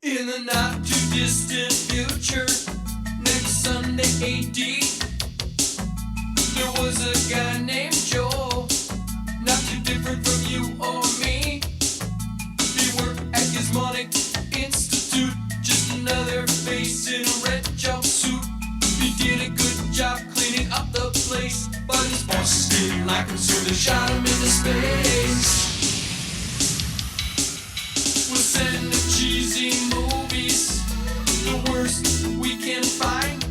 In the not too distant future, next Sunday AD, there was a guy named Joel, not too different from you or me. He worked at Gizmonic Institute, just another face in a red jumpsuit. He did a good job cleaning up the place, but his bosses didn't like him, so they shot him into space. We'll send the cheesy movies, the worst we can find.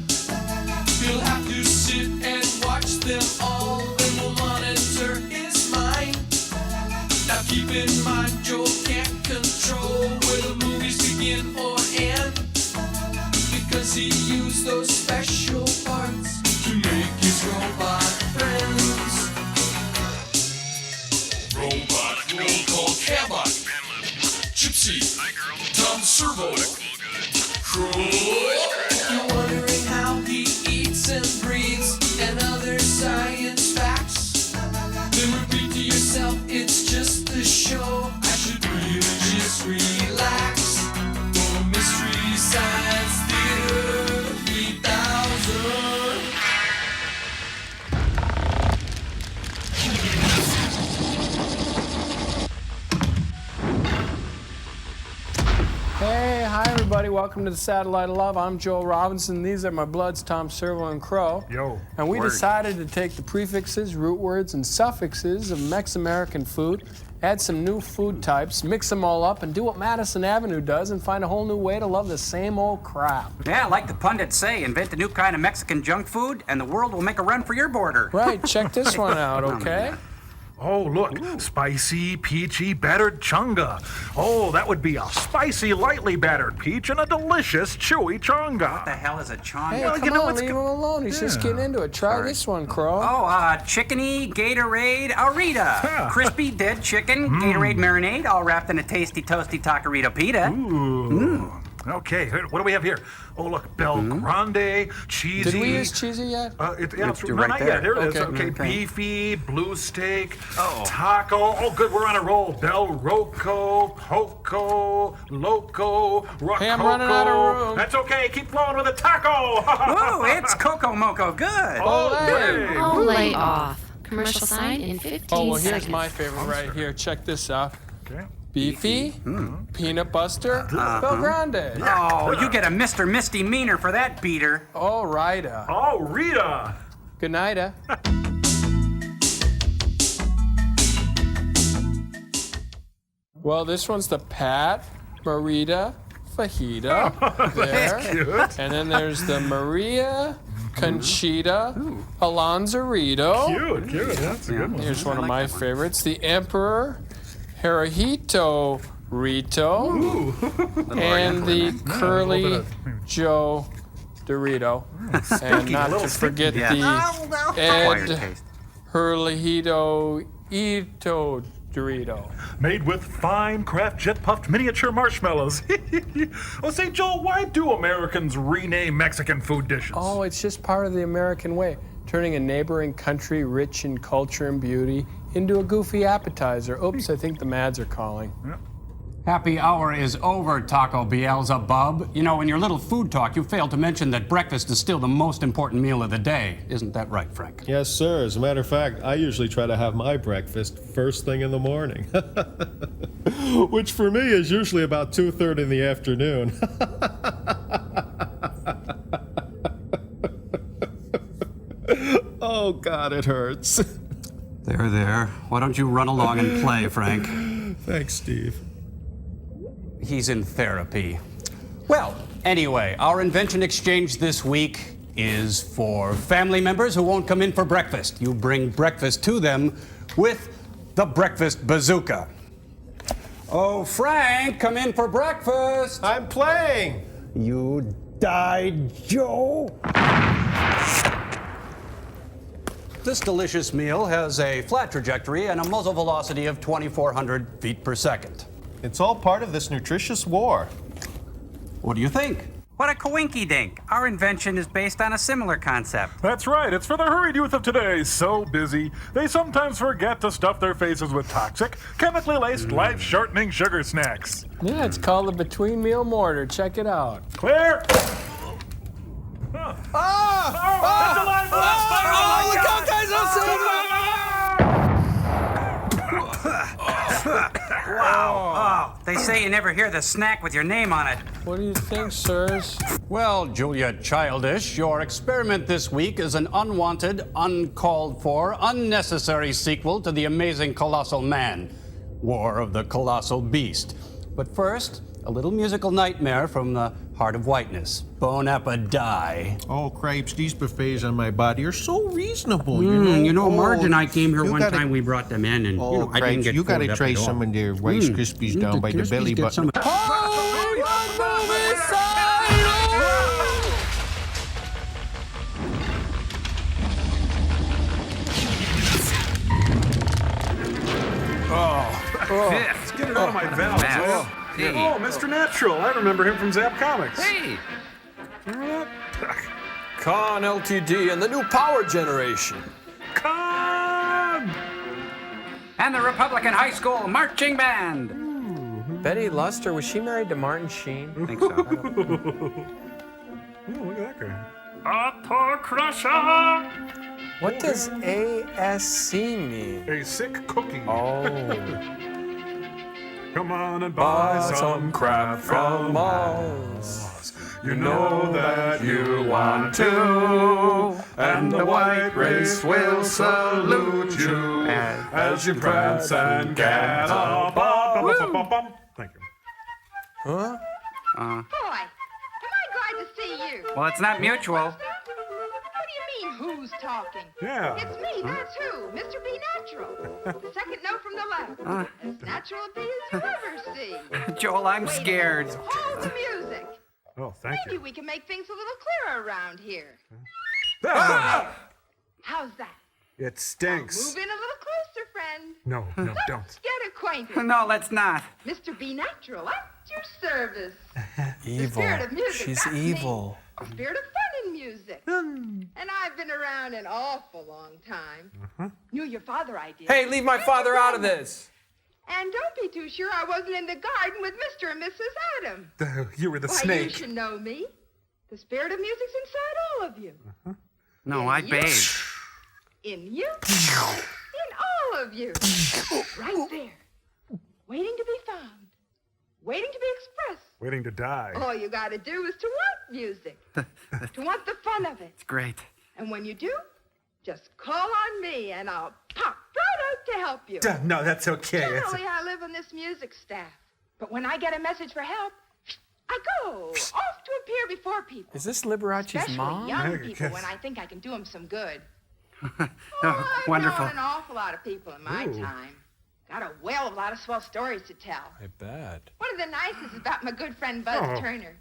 He'll have to sit and watch them all, then we'll monitor his mind. Now keep in mind, Joel can't control where the movies begin or end, because he used those special parts to make his robot friends. Robot roll call Cabot, Gypsy, Tom Servo, Crow. If you're wondering how he eats and breathes and other science facts, then repeat to yourself, it's just a show. I should really just relax. For Mystery Science Theater 3000. Hey, hi everybody, welcome to the Satellite of Love. I'm Joel Robinson. These are my bloods, Tom Servo and Crow. Yo. And we decided to take the prefixes, root words, and suffixes of Mex-American food, add some new food types, mix them all up, and do what Madison Avenue does and find a whole new way to love the same old crap. Yeah, like the pundits say, invent a new kind of Mexican junk food, and the world will make a run for your border. Right, check this one out, okay? Oh, look, spicy, peachy, battered chunga. Oh, that would be a spicy, lightly battered peach and a delicious, chewy chunga. What the hell is a chonga? Hey, Well, come you know, on, it's leave him go- alone. He's just getting into it. Try this one, Crow. Oh, chickeny Gatorade Arita. Yeah. Crispy dead chicken, Gatorade marinade, all wrapped in a tasty, toasty taquerito pita. Ooh. Okay, what do we have here? Oh, look, Bel Grande, cheesy. Did we use cheesy yet? It's right not there. yet. There it is. Okay. Okay, beefy, blue steak, taco. Oh, good, we're on a roll. Bel Roco, Poco, Loco, Rococo. Hey, I'm running out of room. That's okay. Keep flowing with the taco. Ooh, it's Coco Moco good. Oh, hey. hey. All lay off. Commercial sign in 15 Oh, well, seconds. here's my favorite right here. Check this out. Okay. Beefy, peanut buster, Bel Grande. Oh, you get a Mr. Misdemeanor for that beater. All right. Oh, Rita. Good night. Well, this one's the Pat Marita Fajita. There. Cute. And then there's the Maria Conchita Alonzarito. Cute. That's a good one. Here's one of my favorites, the Emperor Hirohito Rito. And the Curly Joe Dorito. And not to forget Yeah. the Acquired Ed taste. Hurlito Ito Dorito. Made with fine craft jet puffed miniature marshmallows. Well, say, Joel, why do Americans rename Mexican food dishes? Oh, it's just part of the American way, turning a neighboring country rich in culture and beauty into a goofy appetizer. Oops, I think the Mads are calling. Happy hour is over, Taco Beelzebub. You know, in your little food talk, you failed to mention that breakfast is still the most important meal of the day. Isn't that right, Frank? Yes, sir. As a matter of fact, I usually try to have my breakfast first thing in the morning. Which for me is usually about 2:30 in the afternoon. Oh, God, it hurts. There. Why don't you run along and play, Frank? Thanks, Steve. He's in therapy. Well, anyway, our invention exchange this week is for family members who won't come in for breakfast. You bring breakfast to them with the breakfast bazooka. Oh, Frank, come in for breakfast. I'm playing. You died, Joe. This delicious meal has a flat trajectory and a muzzle velocity of 2,400 feet per second. It's all part of this nutritious war. What do you think? What a coinky-dink. Our invention is based on a similar concept. That's right. It's for the hurried youth of today. So busy, they sometimes forget to stuff their faces with toxic, chemically laced, life-shortening sugar snacks. Yeah, it's called the Between Meal Mortar. Check it out. Clear! Look out, guys! Wow. Oh, they say you never hear the snack with your name on it. What do you think, sirs? Well, Julia Childish, your experiment this week is an unwanted, uncalled for, unnecessary sequel to the amazing Colossal Man, War of the Colossal Beast. But first, a little musical nightmare from the heart of whiteness. Bon appetit. Oh, cripes, these buffets on my body are so reasonable, Marge and I came here you one gotta- time. We brought them in, and Oh, I didn't cripes, get you gotta fooled up try at all. some of their Rice Krispies down by the belly button. Let's get it out of my valves. Matt. Hey. Oh, Mr. Natural. I remember him from Zap Comics. Hey! Remember that? Con LTD and the new power generation. Come! And the Republican High School Marching Band. Betty Luster, was she married to Martin Sheen? I think so. Oh, look at that guy. Apple Crusher! What does ASC mean? A sick cookie. Oh. Come on and buy some crap from us. You know that you want to, and the white race will salute you as you prance and gallop. Thank you. Huh? Boy, am I glad to see you. Well, it's not mutual. What do you mean, who's talking? Yeah. It's me, that's who, Mr. B Natural. The second note from the left. As natural a bee as you ever see. Joel, I'm scared. Hold the music. Oh, thank Maybe you. we can make things a little clearer around here. Ah! How's that? It stinks. Move in a little closer, friend. No, don't. Get acquainted. No, let's not. Mr. B Natural, at your service. Evil. spirit of music, She's that's me. evil. The spirit of fun in music. And I've been around an awful long time. Knew your father, I did. Hey, leave my father out of this. And don't be too sure I wasn't in the garden with Mr. and Mrs. Adam. You were the Why, you snake. should know me. The spirit of music's inside all of you. No, I bathe. In you. In all of you. Right there. Waiting to be found. Waiting to be expressed. Waiting to die. All you gotta do is to want music. To want the fun of it. It's great. And when you do, just call on me and I'll pop right out to help you. No, that's okay. Generally, I live on this music staff. But when I get a message for help, I go off to appear before people. Is this Liberace's Especially mom? young people when I think I can do them some good. Oh, wonderful. I've known an awful lot of people in my time. Got a whale of a lot of swell stories to tell. I bet. One of the nicest is about my good friend Buzz Oh. Turner.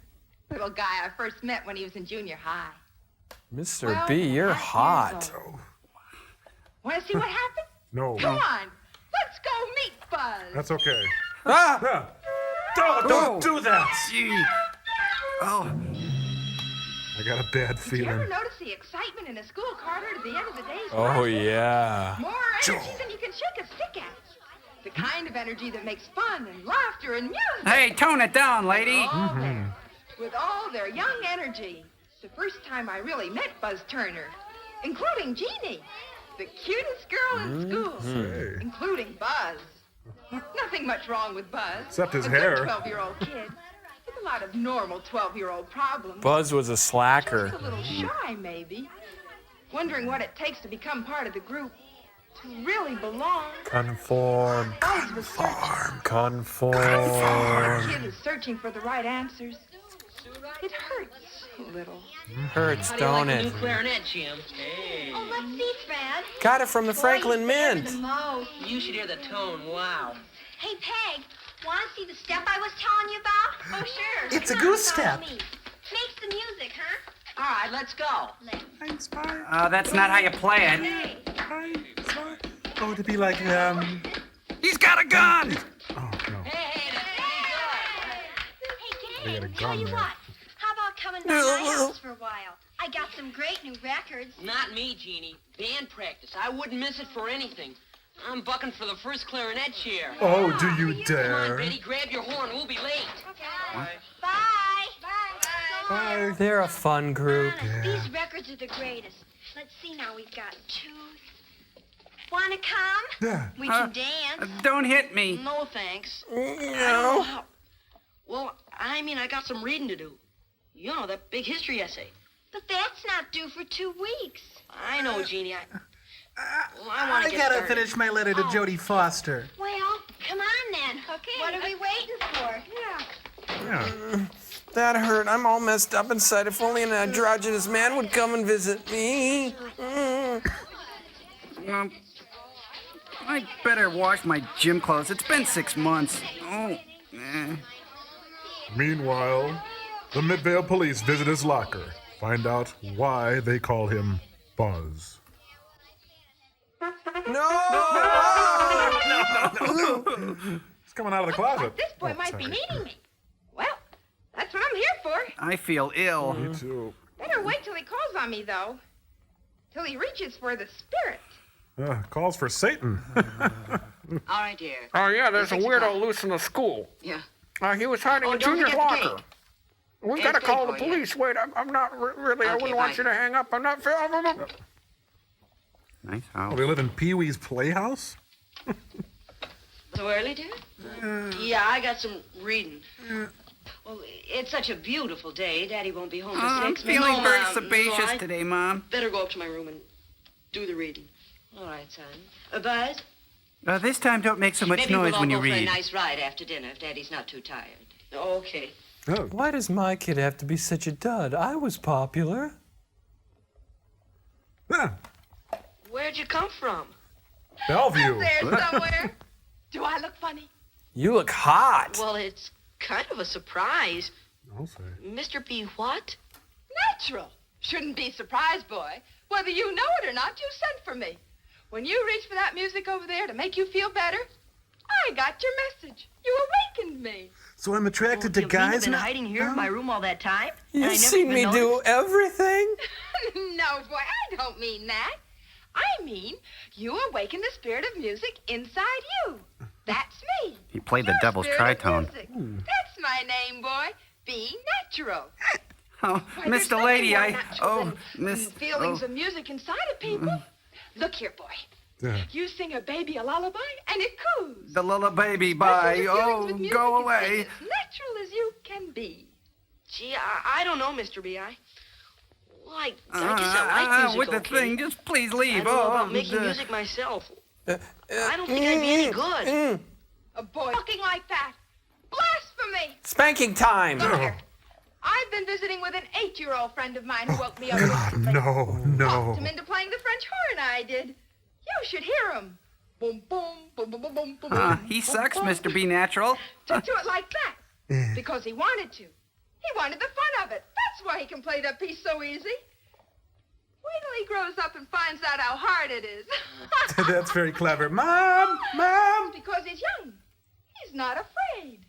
Little guy I first met when he was in junior high. Mr. Well, B, you're 5 years hot. old. Want to see what happened? No. Come on, let's go meet Buzz. That's okay. Ah! Don't do that. Gee. Oh. I got a bad Did you ever feeling. notice the excitement in a school corridor at the end of the day's Oh, class? yeah. More energy than you can shake a stick at. The kind of energy that makes fun and laughter and music. Hey, tone it down, lady. All there, with all their young energy. The first time I really met Buzz Turner, including Jeannie, the cutest girl in school, including Buzz. Nothing much wrong with Buzz. Except his a hair. Good 12-year-old kid with a lot of normal 12-year-old problems. Buzz was a slacker. Just a little shy, maybe. Wondering what it takes to become part of the group. To really belong. Conform. Buzz was searching. Conform. The kid is searching for the right answers. It hurts a little. Hurts, don't it? Clarinet, Jim. Hey. Oh, let's see, Fred. Got it from the Franklin The Mint. most. You should hear the tone. Wow. Hey, Peg, want to see the step I was telling you about? Oh, sure. It's a Come on, goose follow step. me. Makes the music, huh? All right, let's go. That's not how you play it. Hey. Oh, to be like, He's got a gun! Oh, no. Hey, They got a gang, tell gun you there. what. How about coming by my house for a while. I got some great new records. Not me, Jeannie. Band practice. I wouldn't miss it for anything. I'm bucking for the first clarinet chair. Oh, do you Come on, dare? Betty, grab your horn. We'll be late. Bye. Bye. Bye. They're a fun group. These records are the greatest. Let's see now. We've got Tooth. Wanna come? Yeah. We can dance. Don't hit me. No, thanks. No. Well, I mean, I got some reading to do. You know, that big history essay. But that's not due for 2 weeks. I know, Jeannie. I want to get gotta started. finish my letter to Jodie Foster. Well, come on then. Okay. What are we waiting for? Yeah. That hurt. I'm all messed up inside. If only an androgynous man would come and visit me. I better wash my gym clothes. It's been 6 months. Oh, Meanwhile, the Midvale police visit his locker. Find out why they call him Buzz. He's coming out of the closet. This boy might be needing me. Well, that's what I'm here for. I feel ill. Me too. Better wait till he calls on me, though. Till he reaches for the spirit. Calls for Satan. All right, dear. Oh, yeah, there's a 6 weirdo o'clock. loose in the school. Yeah. He was hiding Oh, in don't Junior's forget the locker. cake. We've And got to cake call the for you. police. Wait, I'm not really. I Okay, wouldn't want bye. you to hang up. I'm not. Nice Oh, house. they live in Pee Wee's Playhouse? So early, dear? Yeah, I got some reading. Well, it's such a beautiful day. Daddy won't be home till I'm 6. feeling No, very Mom, sebaceous no, I today, Mom. better go up to my room and do the reading. All right, son. Buzz? This time, don't make so much Maybe noise we'll all when you go for a read. nice ride after dinner if Daddy's not too tired. Okay. Oh. Why does my kid have to be such a dud? I was popular. Yeah. Where'd you come from? Bellevue. There somewhere. Do I look funny? You look hot. Well, it's kind of a surprise. I'll say. Mr. B. what? Natural. Shouldn't be surprised, boy. Whether you know it or not, you sent for me. When you reached for that music over there to make you feel better, I got your message. You awakened me. So I'm attracted to You've guys been now? hiding here in my room all that time? and I You've never seen even me noticed? do everything. No, boy, I don't mean that. I mean, you awakened the spirit of music inside you. That's me. He played the Your devil's spirit of tritone. music. That's my name, boy. Be natural. Oh, Why, there's Mr. nothing Lady, more I. natural Oh, than Miss. feelings Oh. of music inside of people. Look here, boy. Yeah. You sing a baby a lullaby, and it coos. The lullaby, That's bye. what your feelings with Oh, music go is away. as natural as you can be. Gee, I don't know, Mr. B. Well, I guess I like music with the okay. thing, just please I leave. don't know Oh, about making the- music myself. I don't think I'd be any good. A boy talking like that. Blasphemy! Spanking time. Look here. I've been visiting with an 8-year-old friend of mine who woke me up recently. No. Talked him into playing the French horn, I did. You should hear him. Boom, boom, boom, boom, boom, boom, boom. He boom, sucks, boom. Mr. B. Natural. To do it like that. Because he wanted to. He wanted the fun of it. That's why he can play that piece so easy. Wait till he grows up and finds out how hard it is. That's very clever. Mom! Mom! Because he's young. He's not afraid.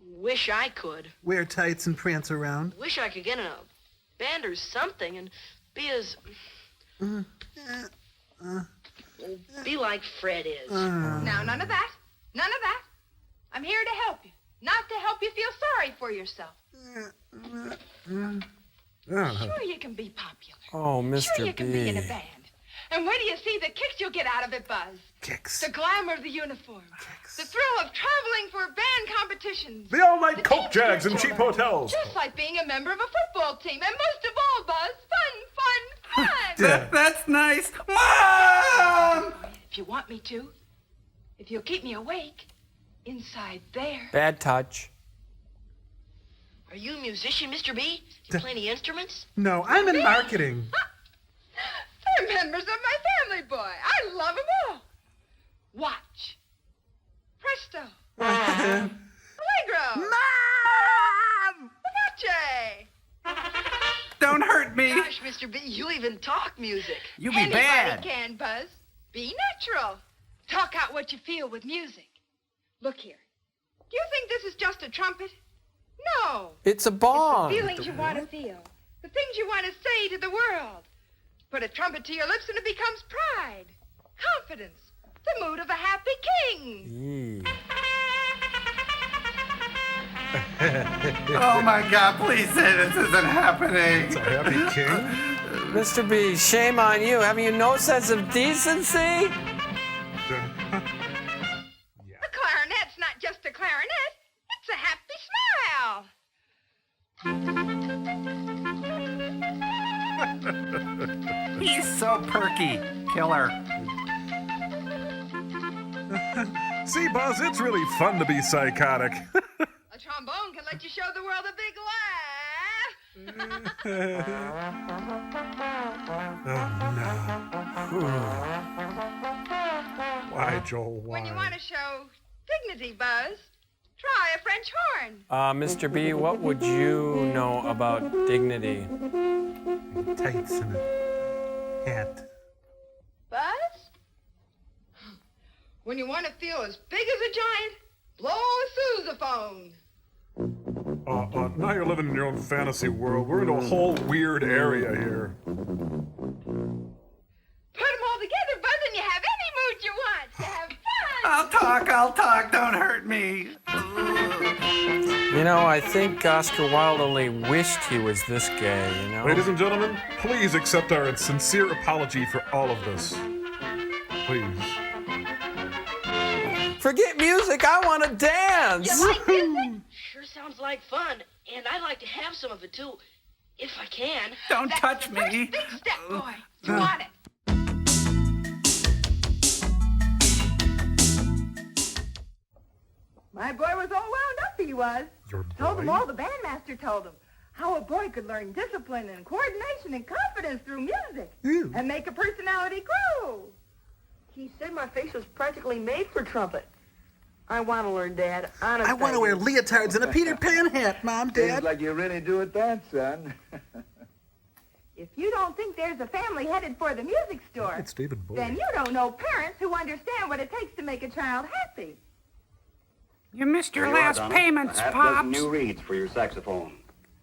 Wish I could. Wear tights and prance around. Wish I could get in a band or something and be as... be like Fred is. Now, none of that. None of that. I'm here to help you. Not to help you feel sorry for yourself. Sure you can be popular. Oh, Mr. Sure you can be in a B. band. And wait till you see the kicks you'll get out of it, Buzz. Kicks. The glamour of the uniform. The thrill of traveling for band competitions. The all-night The Coke team Jags and spiritual. cheap hotels. Just like being a member of a football team. And most of all, Buzz, fun, fun, fun. That's nice. Mom! If you want me to, if you'll keep me awake, inside there. Bad touch. Are you a musician, Mr. B? Do you play any instruments? No, I'm in marketing. They're members of my family, boy. I love them all. Watch. Presto. Allegro. Mom! Vivace. Don't hurt me. Gosh, Mr. B, you even talk music. You be Anybody bad. can, Buzz. Be natural. Talk out what you feel with music. Look here. Do you think this is just a trumpet? No. It's a bong. It's the feelings you want to feel. The things you want to say to the world. Put a trumpet to your lips and it becomes pride. Confidence. The mood of a happy king. Oh my God, please say this isn't happening. It's a happy king. Mr. B, shame on you. Have you no sense of decency? A clarinet's not just a clarinet. It's a happy smile. He's so perky. Killer. See, Buzz, it's really fun to be psychotic. A trombone can let you show the world a big laugh. Oh, no. Why, Joel, why? When you want to show dignity, Buzz, try a French horn. Mr. B, what would you know about dignity? Tights and a hat. Buzz? When you want to feel as big as a giant, blow a sousaphone. Now you're living in your own fantasy world. We're in a whole weird area here. Put them all together, Buzz, and you have any mood you want. You have fun. I'll talk. Don't hurt me. You know, I think Oscar Wilde only wished he was this gay, you know? Ladies and gentlemen, please accept our sincere apology for all of this. Please. Forget music, I want to dance! You like music? Sure sounds like fun. And I'd like to have some of it, too. If I can. Don't touch me. Big step, boy. You want it. My boy was all wound up, he was. Your Told him boy? all the bandmaster told him. How a boy could learn discipline and coordination and confidence through music. And make a personality grow. He said my face was practically made for trumpet. I want to learn, Dad. Honest. I want to wear leotards and a Peter Pan hat, Mom, Dad. Seems like you really do it that, son. If you don't think there's a family headed for the music store, It's David Bowie. then you don't know parents who understand what it takes to make a child happy. You missed your Here you are, last Donna. payments, A half dozen Pops. new reeds for your saxophone.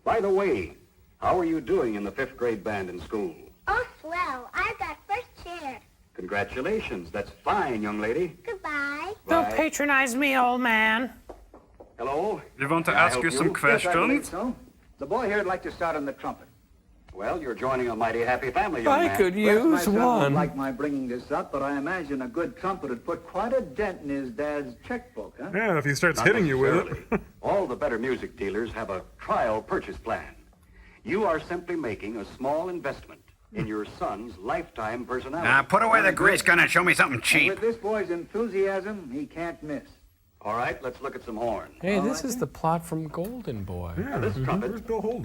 By the way, how are you doing in the 5th grade band in school? Oh, swell. I got first chair. Congratulations. That's fine, young lady. Goodbye. Don't patronize me, old man. Hello? You want to Can I ask help you some Yes, I believe questions? so. The boy here would like to start on the trumpet. Well, you're joining a mighty happy family, young I man. could Perhaps my use son won't one. like my bringing this up, but I imagine a good trumpet would put quite a dent in his dad's checkbook, huh? Yeah, if he starts Not hitting you with it. necessarily. All the better music dealers have a trial purchase plan. You are simply making a small investment in your son's lifetime personality. Now, put away the grease gun and show me something And cheap. with this boy's enthusiasm, he can't miss. All right, let's look at some horns. Hey, this is the plot from Golden Boy. Now, this trumpet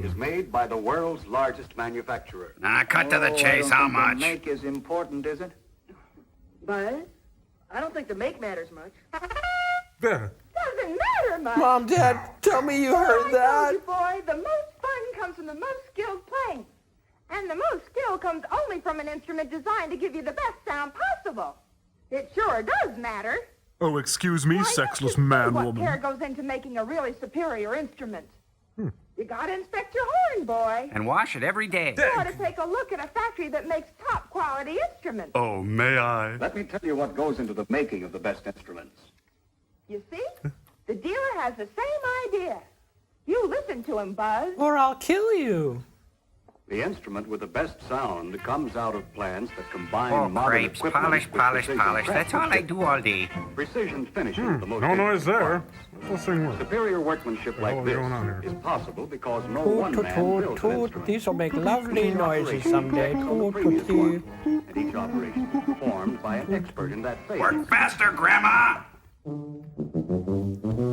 is made by the world's largest manufacturer. Now, cut to the Oh, chase. I How don't think much? the make is important, is it? Buzz, I don't think the make matters much. There. Doesn't matter much. Mom, Dad, tell me you heard I that. told you, boy, the most fun comes from the most skilled playing. And the most skill comes only from an instrument designed to give you the best sound possible. It sure does matter. Oh, excuse me, Why, sexless you man what woman. care goes into making a really superior instrument. You gotta inspect your horn, boy. And wash it every day. You ought to take a look at a factory that makes top quality instruments. Oh, may I? Let me tell you what goes into the making of the best instruments. You see? The dealer has the same idea. You listen to him, Buzz. Or I'll kill you. The instrument with the best sound comes out of plants that combine Oh, modern crepes. equipment Polish, with polish, precision polish. That's all I craftsmanship. do all day. Precision finishing the most No noise intricate there. parts. Let this thing work. Superior workmanship What the like hell is this going on here? is possible because no Toot, one toot, man toot, builds an toot. instrument. These will make lovely Each noises operation someday. reflects on the Toot, previous toot, one, toot. and each operation is performed by an expert in that phase. Work faster, Grandma.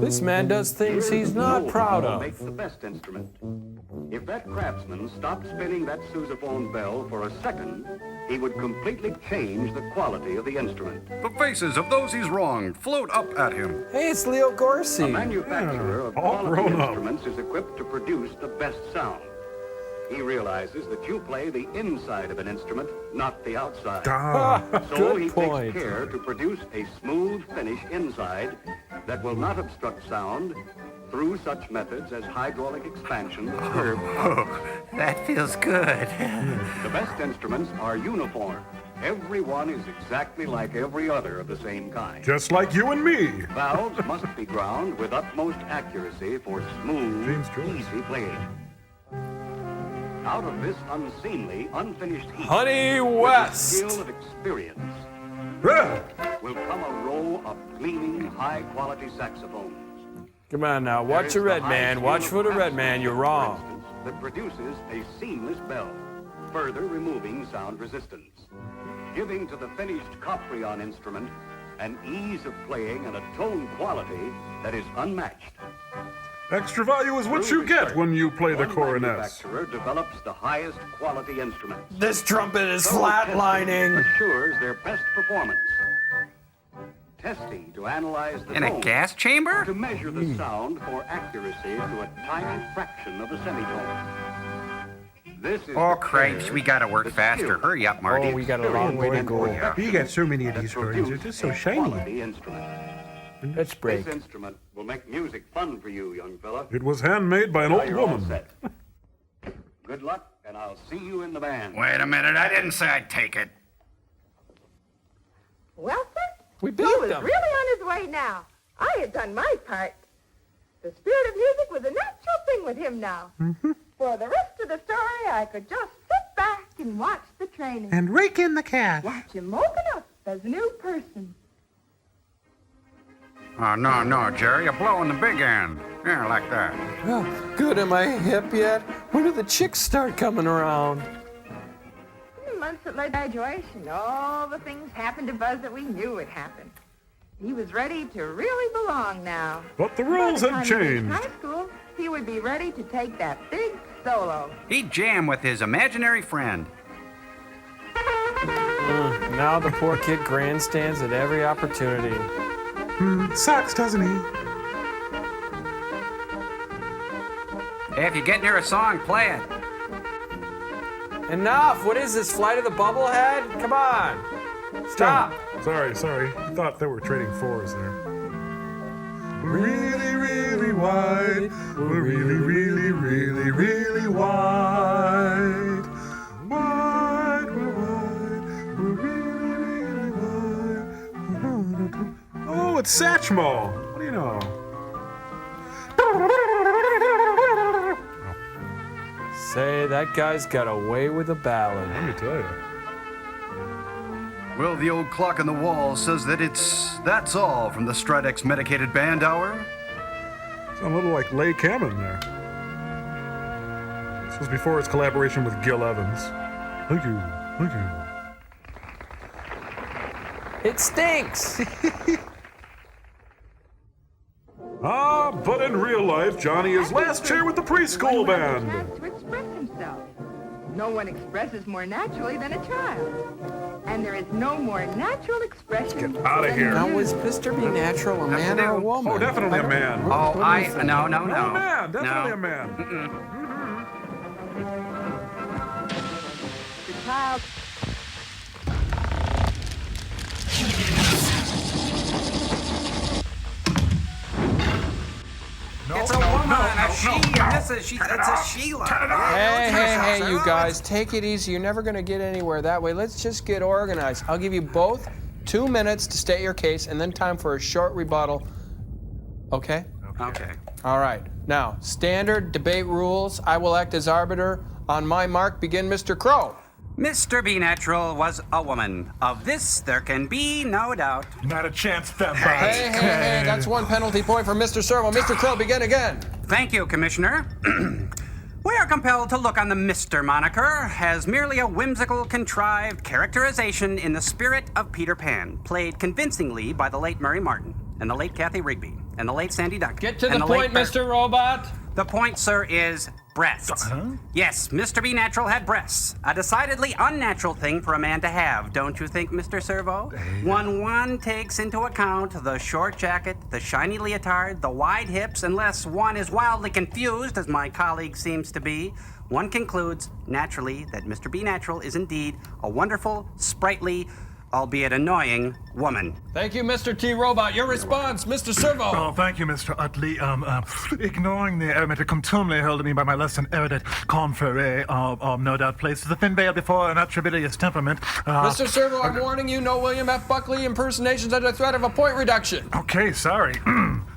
This man does things he's not proud How to of. make the best instrument. If that craftsman stopped spinning that sousaphone bell for a second, he would completely change the quality of the instrument. The faces of those he's wronged float up at him. Hey, it's Leo A Gorsi. manufacturer of all quality grown up. instruments is equipped to produce the best sound. He realizes that you play the inside of an instrument, not the outside. So Good he point. takes care to produce a smooth finish inside that will not obstruct sound through such methods as hydraulic expansion, curve. That feels good. The best instruments are uniform. Every one is exactly like every other of the same kind. Just like you and me. Valves must be ground with utmost accuracy for smooth, easy playing. Out of this unseemly, unfinished heap, Honey with West. the skill of experience, will come a row of gleaming, high-quality saxophones. Come on now, watch the red man. Watch for the red man. You're wrong. That produces a seamless bell, further removing sound resistance, giving to the finished Coprion instrument an ease of playing and a tone quality that is unmatched. Extra value is what you get when you play the One Coronets. manufacturer develops the highest quality instrument. This trumpet is Thorough flatlining. testing assures their best performance. Testing to analyze the In a tone, gas chamber? to measure the sound for accuracy to a tiny fraction of a semitone. This is Oh, the cripes, care, we gotta work the faster. skill, Hurry up, Marty. Oh, we got a long way to go. You got so many of these coins. They're just so shiny. quality instrument. Let's break. This instrument will make music fun for you, young fella. It was handmade by an Now old you're all woman. set. Good luck, and I'll see you in the band. Wait a minute, I didn't say I'd take it. Well, sir, We he built was them. really on his way now. I had done my part. The spirit of music was a natural thing with him now. For the rest of the story, I could just sit back and watch the training. And rake in the cash. Watch him open up as a new person. Oh, no, Jerry, you're blowing the big end. Yeah, like that. Oh, good. Am I hip yet? When do the chicks start coming around? In the months that led to graduation, all the things happened to Buzz that we knew would happen. He was ready to really belong now. But the rules By the had time he reached changed. high school, he would be ready to take that big solo. He'd jam with his imaginary friend. Now the poor kid grandstands at every opportunity. Sucks, doesn't he? Hey, if you get near a song, play it. Enough! What is this, Flight of the Bubblehead? Come on! Stop! Sorry. I thought they were trading fours there. Really, really wide. We're really, really, really, really wide. Wide, we're wide. We're really, really wide. Oh, it's Satchmo. What do you know? Say, that guy's got away with a ballad. Let me tell you. Well, the old clock on the wall says that that's all from the Stridex Medicated Band Hour. Sound a little like Leigh Cameron there. This was before his collaboration with Gil Evans. Thank you. It stinks! But in real life, Johnny is last chair with the preschool band. To express himself. No one expresses more naturally than a child. And there is no more natural expression. Get out of here. Now, was Mr. B Natural a man or a woman? Oh, definitely a man. Oh, no. No, a man. Definitely a man. The child. It's a woman, a she, and it's a Sheila. Hey, you guys, take it easy. You're never going to get anywhere that way. Let's just get organized. I'll give you both 2 minutes to state your case and then time for a short rebuttal. Okay? Okay. All right. Now, standard debate rules. I will act as arbiter. On my mark, begin Mr. Crow. Mr. B Natural was a woman. Of this, there can be no doubt. Not a chance, fat Hey, that's one penalty point for Mr. Servo. Mr. Crow, begin again. Thank you, Commissioner. We are compelled to look on the Mr. moniker as merely a whimsical, contrived characterization in the spirit of Peter Pan, played convincingly by the late Murray Martin, and the late Kathy Rigby, and the late Sandy Duncan. Get to the point, Mr. Robot. The point, sir, is breasts. Yes, Mr. B Natural had breasts. A decidedly unnatural thing for a man to have, don't you think, Mr. Servo? One takes into account the short jacket, the shiny leotard, the wide hips, unless one is wildly confused, as my colleague seems to be, one concludes, naturally, that Mr. B Natural is indeed a wonderful, sprightly, albeit annoying, woman. Thank you, Mr. T. Robot. Your response, Mr. Servo. Oh, thank you, Mr. Utley. Ignoring the eremite contumely held in me by my less than erudite confrere, no doubt places a thin veil before an attributious temperament. Mr. Servo, I'm warning you, no William F. Buckley impersonations under threat of a point reduction. Okay, sorry.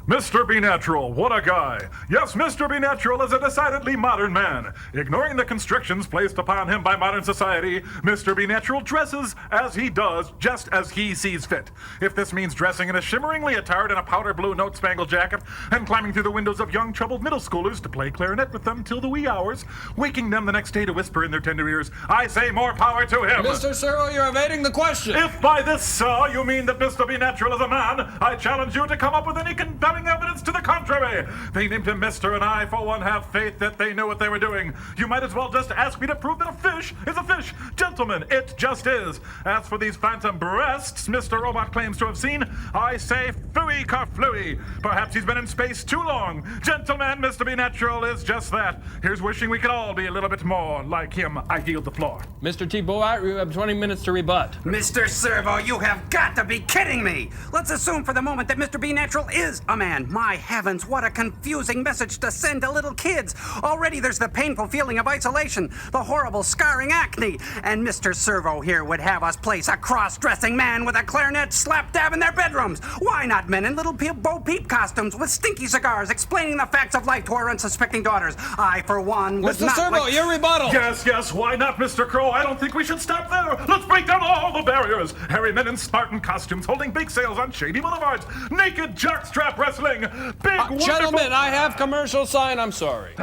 Mr. B. Natural, what a guy. Yes, Mr. B. Natural is a decidedly modern man. Ignoring the constrictions placed upon him by modern society, Mr. B. Natural dresses as he does, just as he sees fit. If this means dressing in a shimmering leotard and a powder blue note-spangled jacket and climbing through the windows of young troubled middle schoolers to play clarinet with them till the wee hours, waking them the next day to whisper in their tender ears, I say more power to him. Mr. Servo, you're evading the question. If by this, sir, you mean that Mr. B. Natural is a man, I challenge you to come up with any compelling evidence to the contrary. They named him Mr. and I, for one, have faith that they knew what they were doing. You might as well just ask me to prove that a fish is a fish. Gentlemen, it just is. As for these phantom breasts Mr. Robot claims to have seen, I say phooey kaflooey. Perhaps he's been in space too long. Gentlemen, Mr. B. Natural is just that. Here's wishing we could all be a little bit more like him. I yield the floor. Mr. T. Boat, you have 20 minutes to rebut. Mr. Servo, you have got to be kidding me! Let's assume for the moment that Mr. B. Natural is a man. My heavens, what a confusing message to send to little kids. Already there's the painful feeling of isolation, the horrible scarring acne, and Mr. Servo here would have us place a cross-dressing man with a clarinet slap dab in their bedrooms. Why not men in little Bo Peep costumes with stinky cigars explaining the facts of life to our unsuspecting daughters? I, for one, would Mr. not Servo, like... your rebuttal. Yes, why not, Mr. Crow? I don't think we should stop there. Let's break down all the barriers. Hairy men in Spartan costumes holding bake sales on shady boulevards. Naked jockstrap wrestling. Big wonderful... Gentlemen, I have commercial sign. I'm sorry.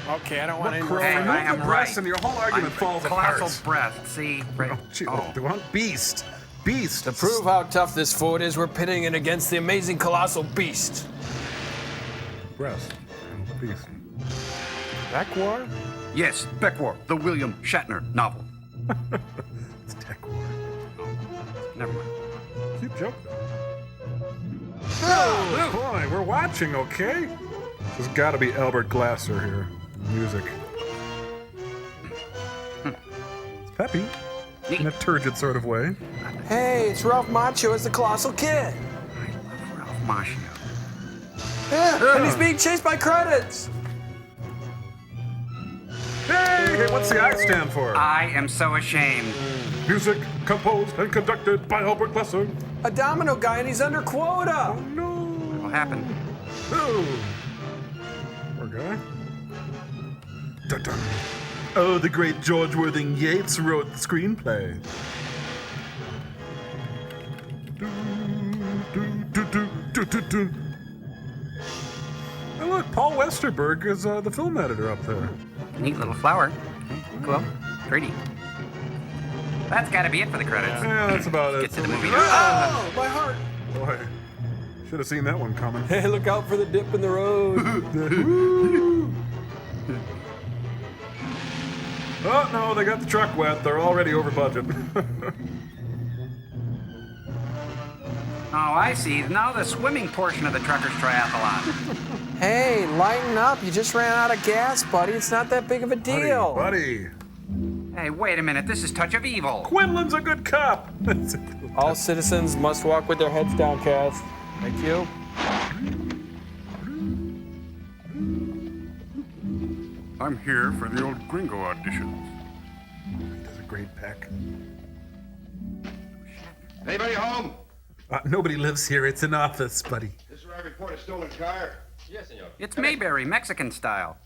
Okay, I don't want any more. Hey, I am right. And your whole argument falls apart. Colossal breath, see? They want Beast. Beast. To prove how tough this foot is, we're pitting it against the amazing Colossal Beast. Breast. Beast. Back war? Yes, Beck War, the William Shatner novel. It's Tech War. Never mind. Cute joke, though. Oh, boy, we're watching, okay? There's got to be Albert Glasser here. Music. It's peppy. In a turgid sort of way. Hey, it's Ralph Macchio as the Colossal Kid. I love Ralph Macchio. Yeah, and he's being chased by credits. Hey, what's the I stand for? I am so ashamed. Music composed and conducted by Albert Glasser. A domino guy, and he's under quota. Oh, no. What will happen? Oh. Poor guy. Dun-dun. Oh, the great George Worthing Yates wrote the screenplay. Oh, look, Paul Westerberg is the film editor up there. Neat little flower. Cool. Pretty. That's got to be it for the credits. Yeah, that's about it. Get to the movie. Oh, my heart. Boy, should have seen that one coming. Hey, look out for the dip in the road. Oh, no, they got the truck wet. They're already over budget. Oh, I see. Now the swimming portion of the trucker's triathlon. Hey, lighten up. You just ran out of gas, buddy. It's not that big of a deal. Buddy. Hey, wait a minute. This is Touch of Evil. Quinlan's a good cop. All citizens must walk with their heads downcast. Thank you. I'm here for the old Gringo auditions. He does a great peck. Anybody home? Nobody lives here. It's an office, buddy. This is where I report a stolen car. Yes, senor. It's Mayberry, Mexican style.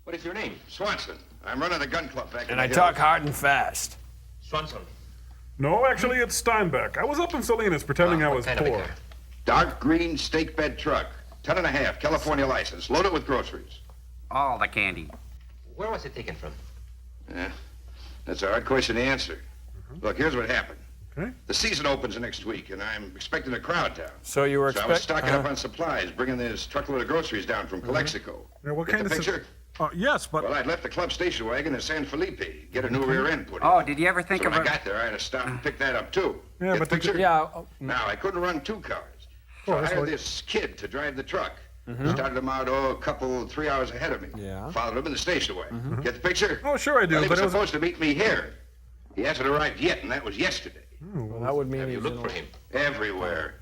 What is your name? Swanson. I'm running a gun club back in And the I hills. talk hard and fast. Swanson. No, actually, it's Steinbeck. I was up in Salinas pretending I was poor. Dark green stake bed truck. 10.5, California license. Loaded with groceries. All the candy. Where was it taken from? Yeah, that's a hard question to answer. Look, here's what happened. Okay. The season opens next week, and I'm expecting a crowd down. So you were I was stocking up on supplies, bringing this truckload of groceries down from Calexico. Yeah, what Get kind the of picture? Yes, but... Well, I'd left the club station wagon in San Felipe. Get a new rear end put in. Oh, did you ever think So of when a... I got there, I had to stop and pick that up, too. Yeah, Get but the picture? Yeah. Now, I couldn't run two cars. So I hired this kid to drive the truck. Started him out, a couple, 3 hours ahead of me. Yeah. Followed him in the station wagon. Get the picture? Oh, sure I do, Well, he but was it was... supposed to meet me here. He hasn't arrived yet, and that was yesterday. Well, that would mean Have you he's looked in for him? Everywhere.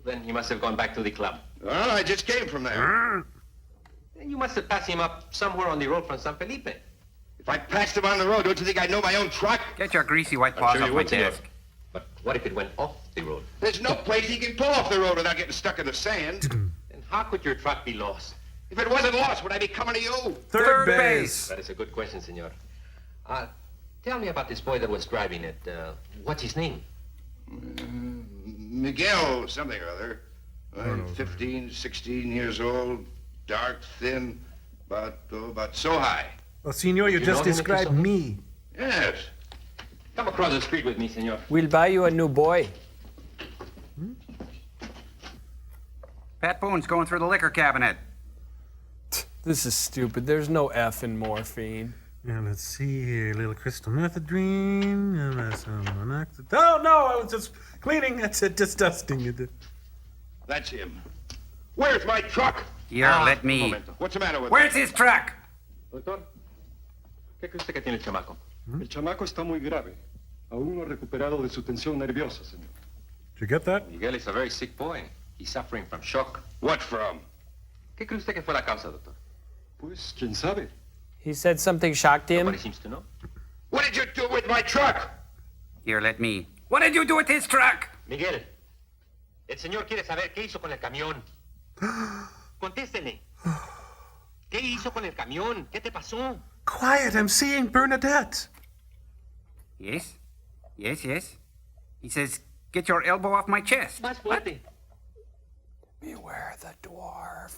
Then he must have gone back to the club. Well, I just came from there. Then you must have passed him up somewhere on the road from San Felipe. If I passed him on the road, don't you think I'd know my own truck? Get your greasy white I'm paws sure off you my would, senor. desk. But what if it went off the road? There's no place he can pull off the road without getting stuck in the sand. Then how could your truck be lost? If it wasn't lost, would I be coming to you? Third base. That is a good question, senor. Tell me about this boy that was driving it. What's his name? Miguel something or other. 15, 16 years old, dark, thin, about so high. Well, senor, you You just know him, described Mr. me. Yes. Come across the street with me, senor. We'll buy you a new boy. Pat Boone's going through the liquor cabinet. This is stupid. There's no F in morphine. Yeah, let's see here. Little crystal methadone. Oh, no, I was just cleaning. It's just dusting it. That's him. Where's my truck? Here, let me. What's the matter with Where's his truck? Doctor, ¿qué cree usted que tiene el chamaco? El chamaco está muy grave. Aún no ha recuperado de su tensión nerviosa, señor. Did you get that? Miguel is a very sick boy. He's suffering from shock. What from? ¿Qué cree usted que fue la causa, doctor? Pues, quién sabe. He said something shocked him. Nobody seems to know. What did you do with my truck? Here, let me. What did you do with his truck? Miguel, el señor quiere saber qué hizo con el camión. Contéstele. ¿Qué hizo con el camión? ¿Qué te pasó? Quiet, I'm seeing Bernadette. Yes? Yes, yes. He says, get your elbow off my chest. Más fuerte. Beware the dwarf.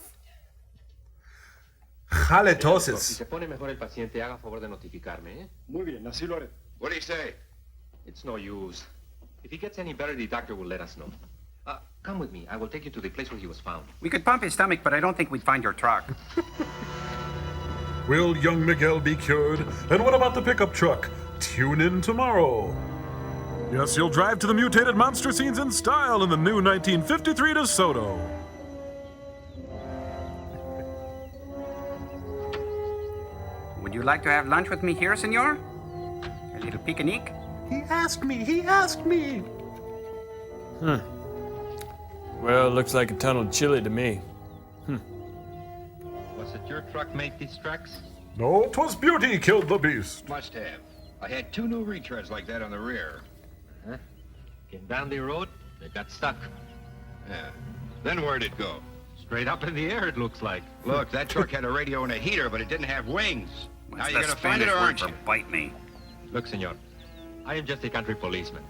Si Halitosis. se pone mejor el paciente, haga favor de notificarme, ¿eh? Muy bien, así lo haré. What do you say? It's no use. If he gets any better, the doctor will let us know. Come with me. I will take you to the place where he was found. We could pump his stomach, but I don't think we'd find your truck. Will young Miguel be cured? And what about the pickup truck? Tune in tomorrow. Yes, you'll drive to the mutated monster scenes in style in the new 1953 DeSoto. Would you like to have lunch with me here, senor? A little picnic? He asked me. He asked me. Well, looks like a ton of chili to me. Was it your truck made these tracks? No, 'twas Beauty killed the beast. Must have. I had 2 new retreads like that on the rear. Huh? Came down the road, they got stuck. Yeah. Then where'd it go? Straight up in the air, it looks like. Look, that truck had a radio and a heater, but it didn't have wings. Now What's you're the gonna find it, Spanish or word aren't for you? bite me? Look, senor, I am just a country policeman.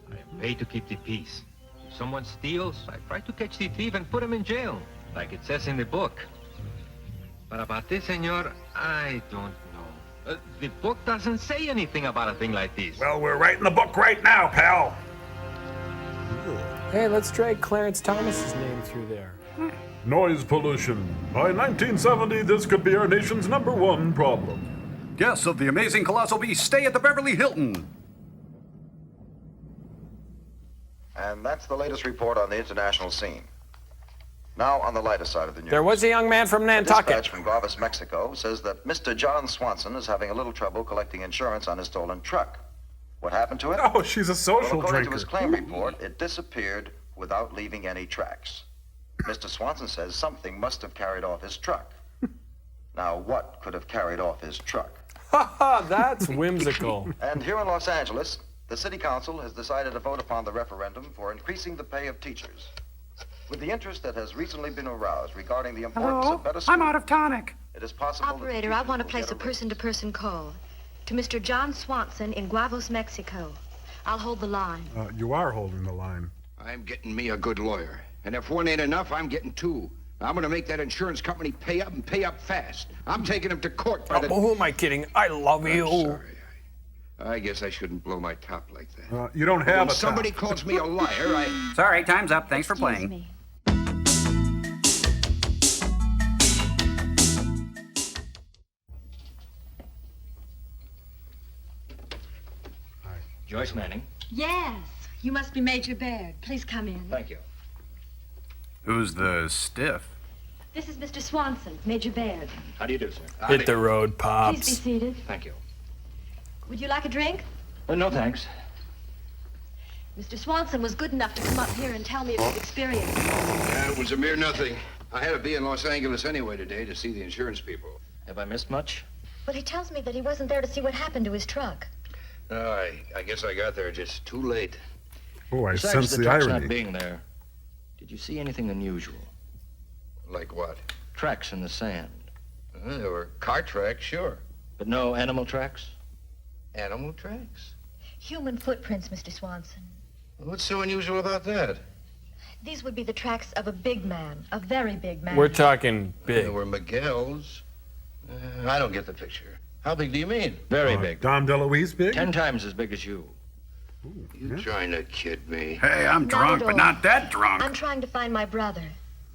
I am paid to keep the peace. If someone steals, I try to catch the thief and put him in jail, like it says in the book. But about this, senor, I don't know. The book doesn't say anything about a thing like this. Well, we're writing the book right now, pal. Hey, let's drag Clarence Thomas's name through there. Noise pollution. By 1970, this could be our nation's #1 problem. Guests of the amazing Colossal Beast stay at the Beverly Hilton. And that's the latest report on the international scene. Now, on the lighter side of the news. There was a young man from A Nantucket. dispatch from Guavas, Mexico says that Mr. John Swanson is having a little trouble collecting insurance on his stolen truck. What happened to it? Oh, she's a social Well, according drinker. to his claim report, it disappeared without leaving any tracks. Mr. Swanson says something must have carried off his truck. Now, what could have carried off his truck? Ha ha, that's whimsical. And here in Los Angeles, the city council has decided to vote upon the referendum for increasing the pay of teachers. With the interest that has recently been aroused regarding the importance Hello? of better schools, I'm out of tonic. it is possible Operator, I want to place a person-to-person call to Mr. John Swanson in Guavos, Mexico. I'll hold the line. You are holding the line. I'm getting me a good lawyer. And if one ain't enough, I'm getting 2. I'm gonna make that insurance company pay up and pay up fast. I'm taking him to court by the... Who am I kidding? I love you. I'm sorry. I guess I shouldn't blow my top like that. You don't have when a somebody top. calls me a liar, I... Sorry, time's up. Thanks for Excuse playing. me. Joyce Manning. Yes, you must be Major Baird. Please come in. Thank you. Who's the stiff? This is Mr. Swanson, Major Baird. How do you do, sir? Hit the road, Please be Pops. seated. Thank you. Would you like a drink? No, thanks. Mr. Swanson was good enough to come up here and tell me of his experience. Yeah, it was a mere nothing. I had to be in Los Angeles anyway today to see the insurance people. Have I missed much? Well, he tells me that he wasn't there to see what happened to his truck. No, I guess I got there just too late. Oh, I Besides sense the the trucks irony. not being there, did you see anything unusual? Like what? Tracks in the sand. There were car tracks, sure. But no animal tracks? Animal tracks? Human footprints, Mr. Swanson. What's so unusual about that? These would be the tracks of a big man, a very big man. We're talking big. There were Miguel's. I don't get the picture. How big do you mean? Very big. Dom DeLuise big? 10 times as big as you. You trying to kid me? Hey, I'm Not drunk, at but all. not that drunk. I'm trying to find my brother.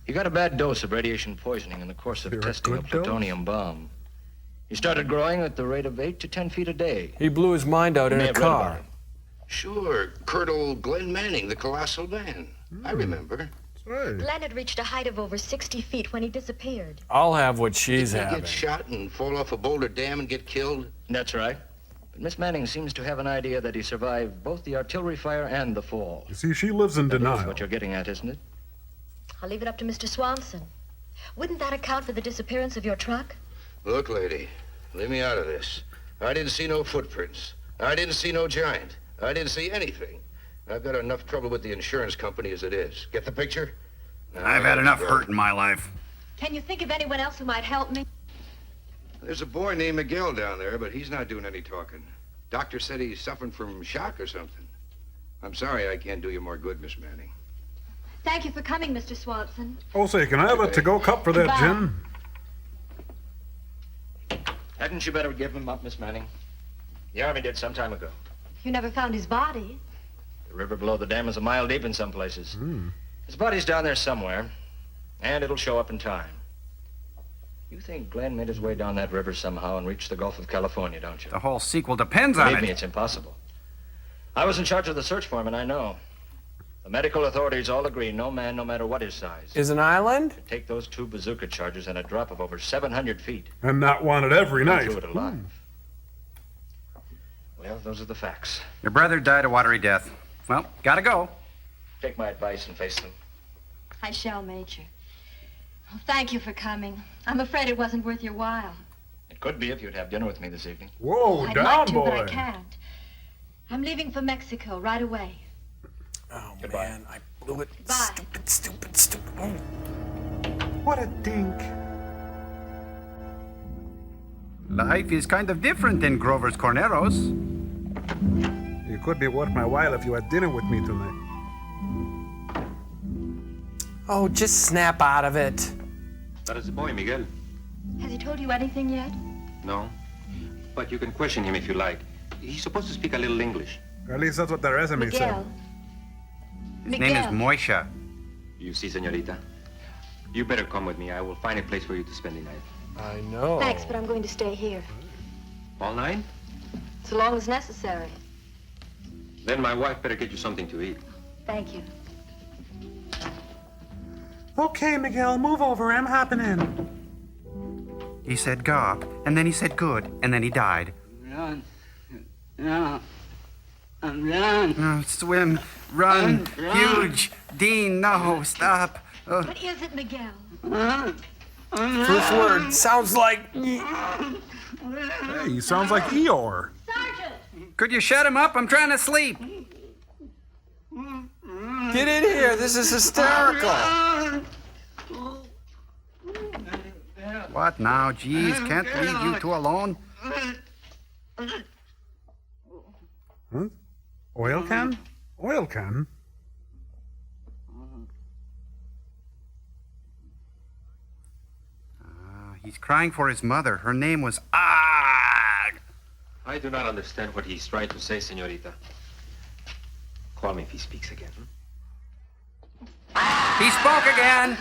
He got a bad dose of radiation poisoning in the course of Is there a testing a good dose? plutonium bomb. He started growing at the rate of 8 to 10 feet a day. He blew his mind out You in may a have read about car. it. Sure, Colonel Glenn Manning, the Colossal Man. I remember. Glenn had reached a height of over 60 feet when he disappeared. I'll have what she's Didn't he having. get shot and fall off a Boulder Dam and get killed? That's right. But Miss Manning seems to have an idea that he survived both the artillery fire and the fall. You see, she lives in That is denial. what you're getting at, isn't it? I'll leave it up to Mr. Swanson. Wouldn't that account for the disappearance of your truck? Look, lady, leave me out of this. I didn't see no footprints. I didn't see no giant. I didn't see anything. I've got enough trouble with the insurance company as it is. Get the picture? Now, I've had enough hurt in my life. Can you think of anyone else who might help me? There's a boy named Miguel down there, but he's not doing any talking. Doctor said he's suffering from shock or something. I'm sorry I can't do you more good, Miss Manning. Thank you for coming, Mr. Swanson. Oh, say, can I have a to-go cup for that Goodbye. gin? Hadn't you better give him up, Miss Manning? The Army did some time ago. You never found his body. The river below the dam is a mile deep in some places. His body's down there somewhere, and it'll show up in time. You think Glenn made his way down that river somehow and reached the Gulf of California, don't you? The whole sequel depends on Believe me, it. it's impossible. I was in charge of the search for him, and I know. The medical authorities all agree no man, no matter what his size, Is an island? could take those 2 bazooka charges and a drop of over 700 feet. And not wanted every Come night. through it alive. Well, those are the facts. Your brother died a watery death. Well, gotta go. Take my advice and face them. I shall, Major. Oh, thank you for coming. I'm afraid it wasn't worth your while. It could be if you'd have dinner with me this evening. Whoa, I'd down, like to, boy. but I can't. I'm leaving for Mexico right away. Oh, man, I blew it. Bye. Stupid. Oh. What a dink. Life is kind of different in Grover's Corneros. It could be worth my while if you had dinner with me tonight. Oh, just snap out of it. That is the boy, Miguel. Has he told you anything yet? No. But you can question him if you like. He's supposed to speak a little English. At least that's what the resume said. Miguel. His name is Moisha. You see, senorita. You better come with me. I will find a place for you to spend the night. I know. Thanks, but I'm going to stay here. All night? So long as necessary. Then my wife better get you something to eat. Thank you. Okay, Miguel, move over. I'm hopping in. He said gob, and then he said good, and then he died. Run. No. Run. Oh, swim, run, huge. Dean, no, stop. What is it, Miguel? First word sounds like. Hey, he sounds like Eeyore. Sergeant! Could you shut him up? I'm trying to sleep. Get in here. This is hysterical. What now? Jeez, can't leave you two alone. Huh? Oil can? Oil can? He's crying for his mother. Her name was Ah. I do not understand what he's trying to say, senorita. Call me if he speaks again. He spoke again.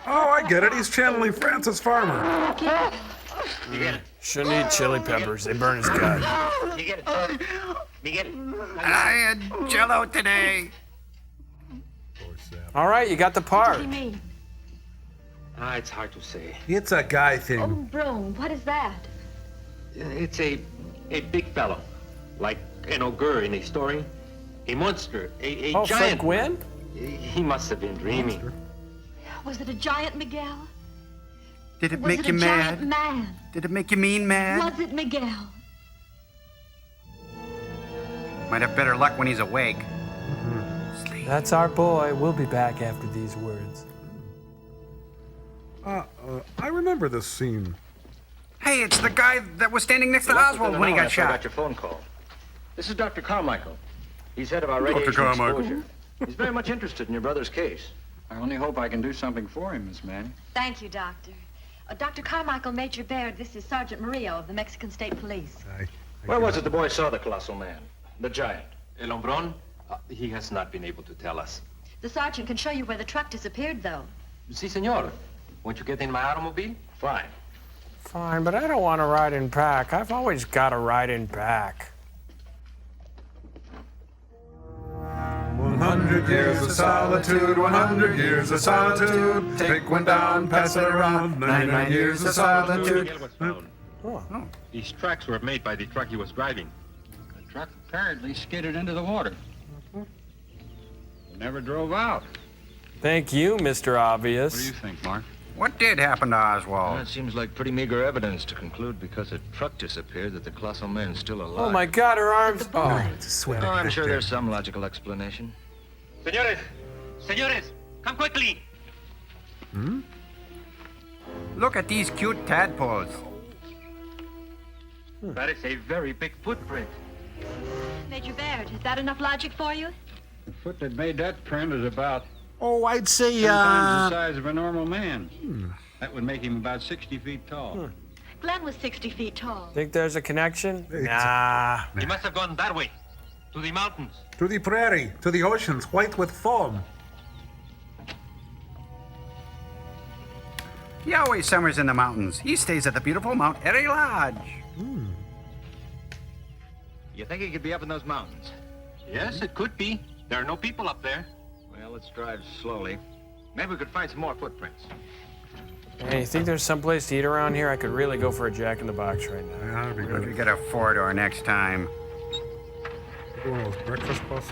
Oh, I get it. He's channeling Francis Farmer. You get it? Shouldn't eat chili peppers. They burn his gut. You get it? You get it? I had Jello today. All right, you got the What part. does he mean? It's hard to say. It's a guy Oh, thing. Broom, what is that? It's a big fellow, like an ogre in a story. A monster, a Oh, giant. Frank Wynn? He must have been dreaming. Was it a giant, Miguel? Did it Was make it you a giant mad? man? Did it make you mean mad? Was it Miguel? Might have better luck when he's awake. That's our boy. We'll be back after these words. I remember this scene. Hey, it's the guy that was standing next to Oswald when he got I shot. got your phone call. This is Dr. Carmichael. He's head of our Dr. radiation Carmichael. exposure. He's very much interested in your brother's case. I only hope I can do something for him, Miss Manning. Thank you, Doctor. Dr. Carmichael, Major Baird, this is Sergeant Murillo of the Mexican State Police. Where was it the boy saw the colossal man? The giant? El Hombrón? He has not been able to tell us. The sergeant can show you where the truck disappeared, though. Si, senor. Won't you get in my automobile? Fine. Fine, but I don't want to ride in back. I've always got to ride in back. 100 years of solitude, 100 years of solitude. Take one down, pass it around. 99 years of solitude. These tracks were made by the truck he was driving. The truck apparently skidded into the water. Never drove out. Thank you, Mr. Obvious. What do you think, Mark? What did happen to Oswald? Well, it seems like pretty meager evidence to conclude because a truck disappeared that the colossal man's still alive. Oh my God, her arms. Oh, Sweat. Oh, I'm sure there's some logical explanation. Señores! Señores! Come quickly! Look at these cute tadpoles. That is a very big footprint. Major Baird, is that enough logic for you? The foot that made that print is about Oh, I'd say, 10 times the size of a normal man. That would make him about 60 feet tall. Glenn was 60 feet tall. think there's a connection? Nah. He must have gone that way, to the mountains. To the prairie, to the oceans, white with foam. He always summers in the mountains. He stays at the beautiful Mount Airy Lodge. You think he could be up in those mountains? Yes, it could be. There are no people up there. Well, let's drive slowly. Maybe we could find some more footprints. Hey, you think there's someplace to eat around here? I could really go for a Jack in the Box right now. Yeah, that'd be We good. could get a four-door next time. One of those breakfast buses.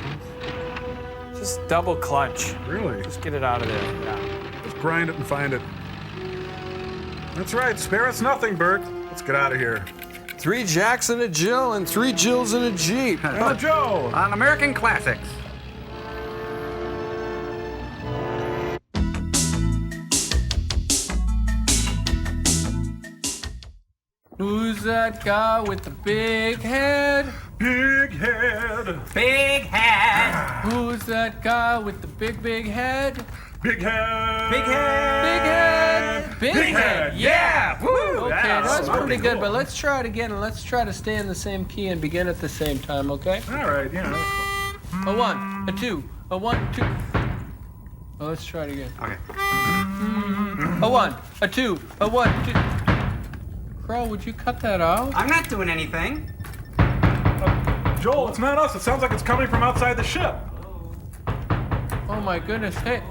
Just double clutch. Really? Just get it out of there. Yeah. Let's grind it and find it. That's right. Spare us nothing, Bert. Let's get out of here. 3 Jacks and a Jill and 3 Jills in a Jeep. Oh, Joe! On American Classics. Who's that guy with the big head? Big head. Big head. Who's that guy with the big head? Big head. Big head. Big head. Big head. Yeah. Woo. Okay, Yeah, that's that'd pretty be good, cool. but let's try it again and let's try to stay in the same key and begin at the same time, okay? All right, yeah. A 1, a 2, a 1, 2. Oh, let's try it again. Okay. A 1, a 2, a 1, 2. Crow, would you cut that out? I'm not doing anything. Joel, it's not us. It sounds like it's coming from outside the ship. Oh my goodness. Hey,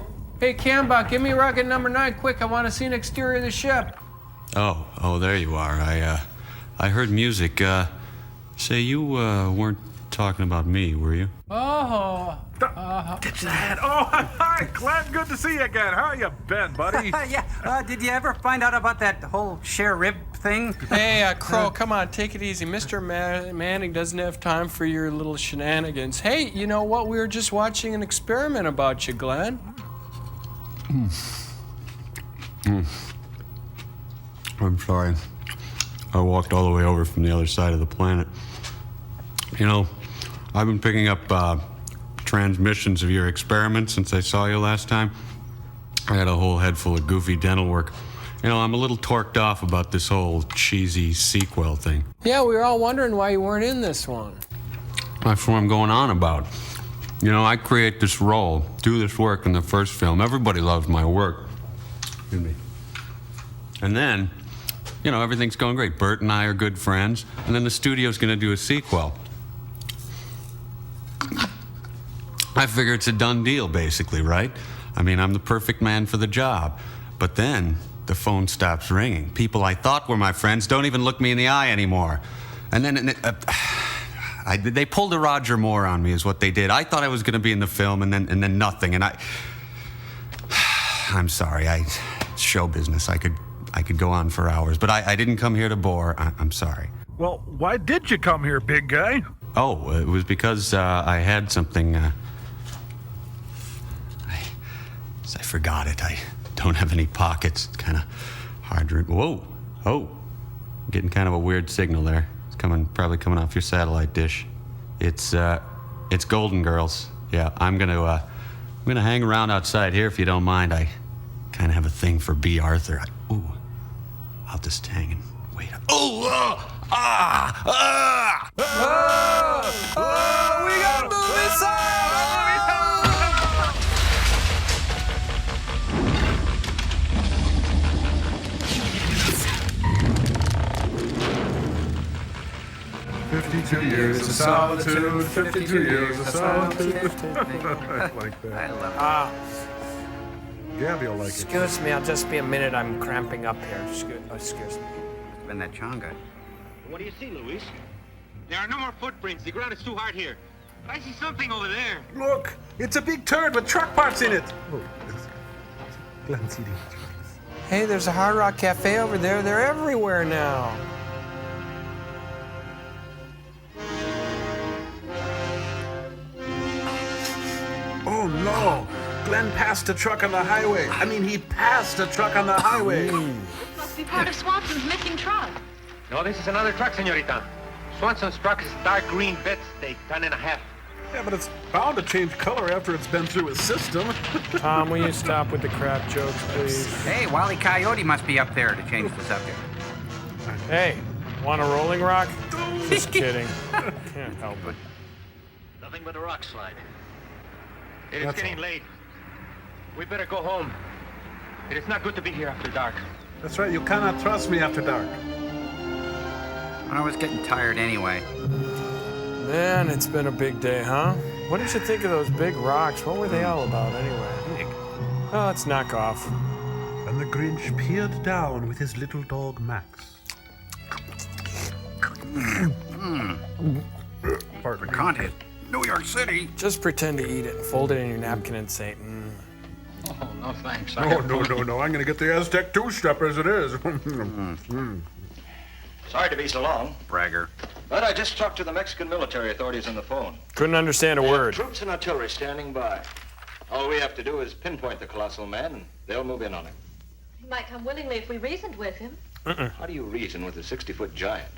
Cambach, give me rocket number 9 quick. I want to see an exterior of the ship. Oh, there you are. I heard music. Say, you weren't talking about me, were you? Oh. Dad. Oh, hi, Glenn. Good to see you again. How you been, buddy? Yeah. Did you ever find out about that whole share rib thing? Hey, Crow, come on, take it easy. Mr. Manning doesn't have time for your little shenanigans. Hey, you know what? We were just watching an experiment about you, Glenn. I'm sorry. I walked all the way over from the other side of the planet. You know, I've been picking up transmissions of your experiments since I saw you last time. I had a whole head full of goofy dental work. You know, I'm a little torqued off about this whole cheesy sequel thing. Yeah, we were all wondering why you weren't in this one. That's what I'm going on about. You know, I create this role, do this work in the first film. Everybody loves my work. Excuse me. And then, you know, everything's going great. Bert and I are good friends. And then the studio's going to do a sequel. I figure it's a done deal, basically, right? I mean, I'm the perfect man for the job. But then the phone stops ringing. People I thought were my friends don't even look me in the eye anymore. And then they pulled a Roger Moore on me is what they did. I thought I was going to be in the film, and then nothing. And I'm sorry. It's show business. I could go on for hours, but I didn't come here to bore. I'm sorry. Well, why did you come here, big guy? Oh, it was because I had something. I forgot it. I don't have any pockets. It's kind of hard to. Whoa, oh, I'm getting kind of a weird signal there. It's probably coming off your satellite dish. It's Golden Girls. Yeah, I'm gonna hang around outside here if you don't mind. I kind of have a thing for B. Arthur. I'll just hang and wait. We gotta move this on! 52 years of solitude, 52 years of solitude. I like that. I love it. Gabby will like it. Excuse me, I'll just be a minute. I'm cramping up here. Excuse me. It's been that chonga. What do you see, Luis? There are no more footprints. The ground is too hard here. But I see something over there. Look, it's a big turd with truck parts in it. Oh, Glenn's eating. Hey, there's a Hard Rock Cafe over there. They're everywhere now. Oh no! Glenn passed a truck on the highway. I mean, he passed a truck on the highway. Must be part of Swanson's missing truck. No, this is another truck, senorita. Swanson's truck is dark green bed steak, ton and a half. Yeah, but it's bound to change color after it's been through his system. Tom, will you stop with the crap jokes, please? Hey, Wally Coyote must be up there to change the subject. Hey, want a Rolling Rock? Just kidding. Can't help it. Nothing but a rock slide. It is getting late. We better go home. It is not good to be here after dark. That's right, you cannot trust me after dark. I was getting tired anyway. Man, it's been a big day, huh? What did you think of those big rocks? What were they all about, anyway? Oh, let's knock off. And the Grinch peered down with his little dog, Max. The content. New York City. Just pretend to eat it, fold it in your napkin, and say, Oh, no thanks. No. I'm going to get the Aztec two-step as it is. Sorry to be so long. Bragger. But I just talked to the Mexican military authorities on the phone. Couldn't understand a word. Troops and artillery standing by. All we have to do is pinpoint the Colossal Man, and they'll move in on him. He might come willingly if we reasoned with him. How do you reason with a 60-foot giant?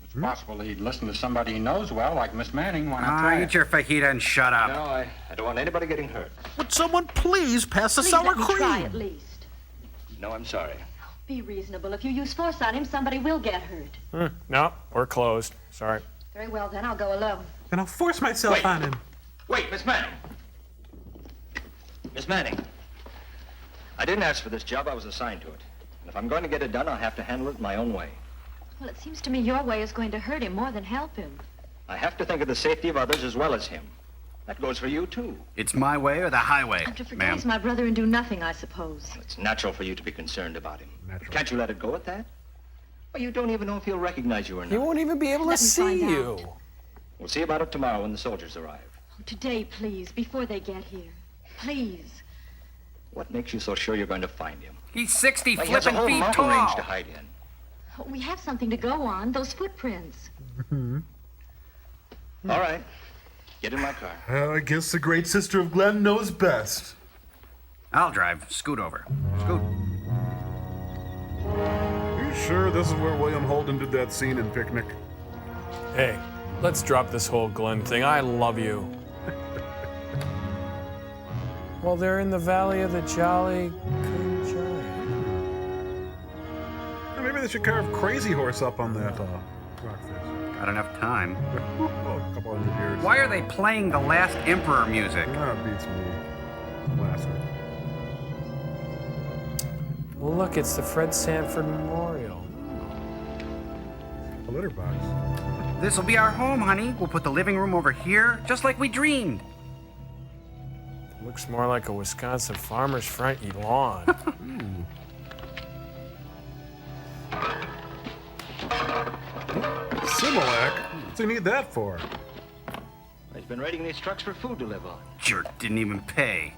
It's possible he'd listen to somebody he knows well, like Miss Manning. Why not try Eat your fajita and shut up. No, I don't want anybody getting hurt. Would someone please pass the Please sour let me cream? try at least. No, I'm sorry. Be reasonable. If you use force on him, somebody will get hurt. No, we're closed. Sorry. Very well, then I'll go alone. And I'll force myself on him. Wait, Miss Manning. Miss Manning. I didn't ask for this job. I was assigned to it. And if I'm going to get it done, I'll have to handle it my own way. Well, it seems to me your way is going to hurt him more than help him. I have to think of the safety of others as well as him. That goes for you, too. It's my way or the highway, I'm to forget my brother and do nothing, I suppose. It's natural for you to be concerned about him. Can't you let it go at that? Well, you don't even know if he'll recognize you or not. He won't even be able to see you. We'll see about it tomorrow when the soldiers arrive. Oh, today, please, before they get here. Please. What makes you so sure you're going to find him? He's 60 Well, he has a flippin' whole feet mountain tall. range to hide in. Oh, we have something to go on, those footprints. All right. Get in my car. I guess the great sister of Glenn knows best. I'll drive. Scoot over. Scoot. You sure this is where William Holden did that scene in Picnic? Hey, let's drop this whole Glenn thing. I love you. Well, they're in the Valley of the Jolly Green Giant. Maybe they should carve Crazy Horse up on that rock face. Got enough time. A couple hundred years. Why are they playing the Last Emperor music? That beats me. Last one. Well, look, it's the Fred Sanford Memorial. A litter box. This'll be our home, honey. We'll put the living room over here, just like we dreamed. Looks more like a Wisconsin farmer's front lawn. Similac? What's he need that for? He's been raiding these trucks for food to live on. Jerk didn't even pay.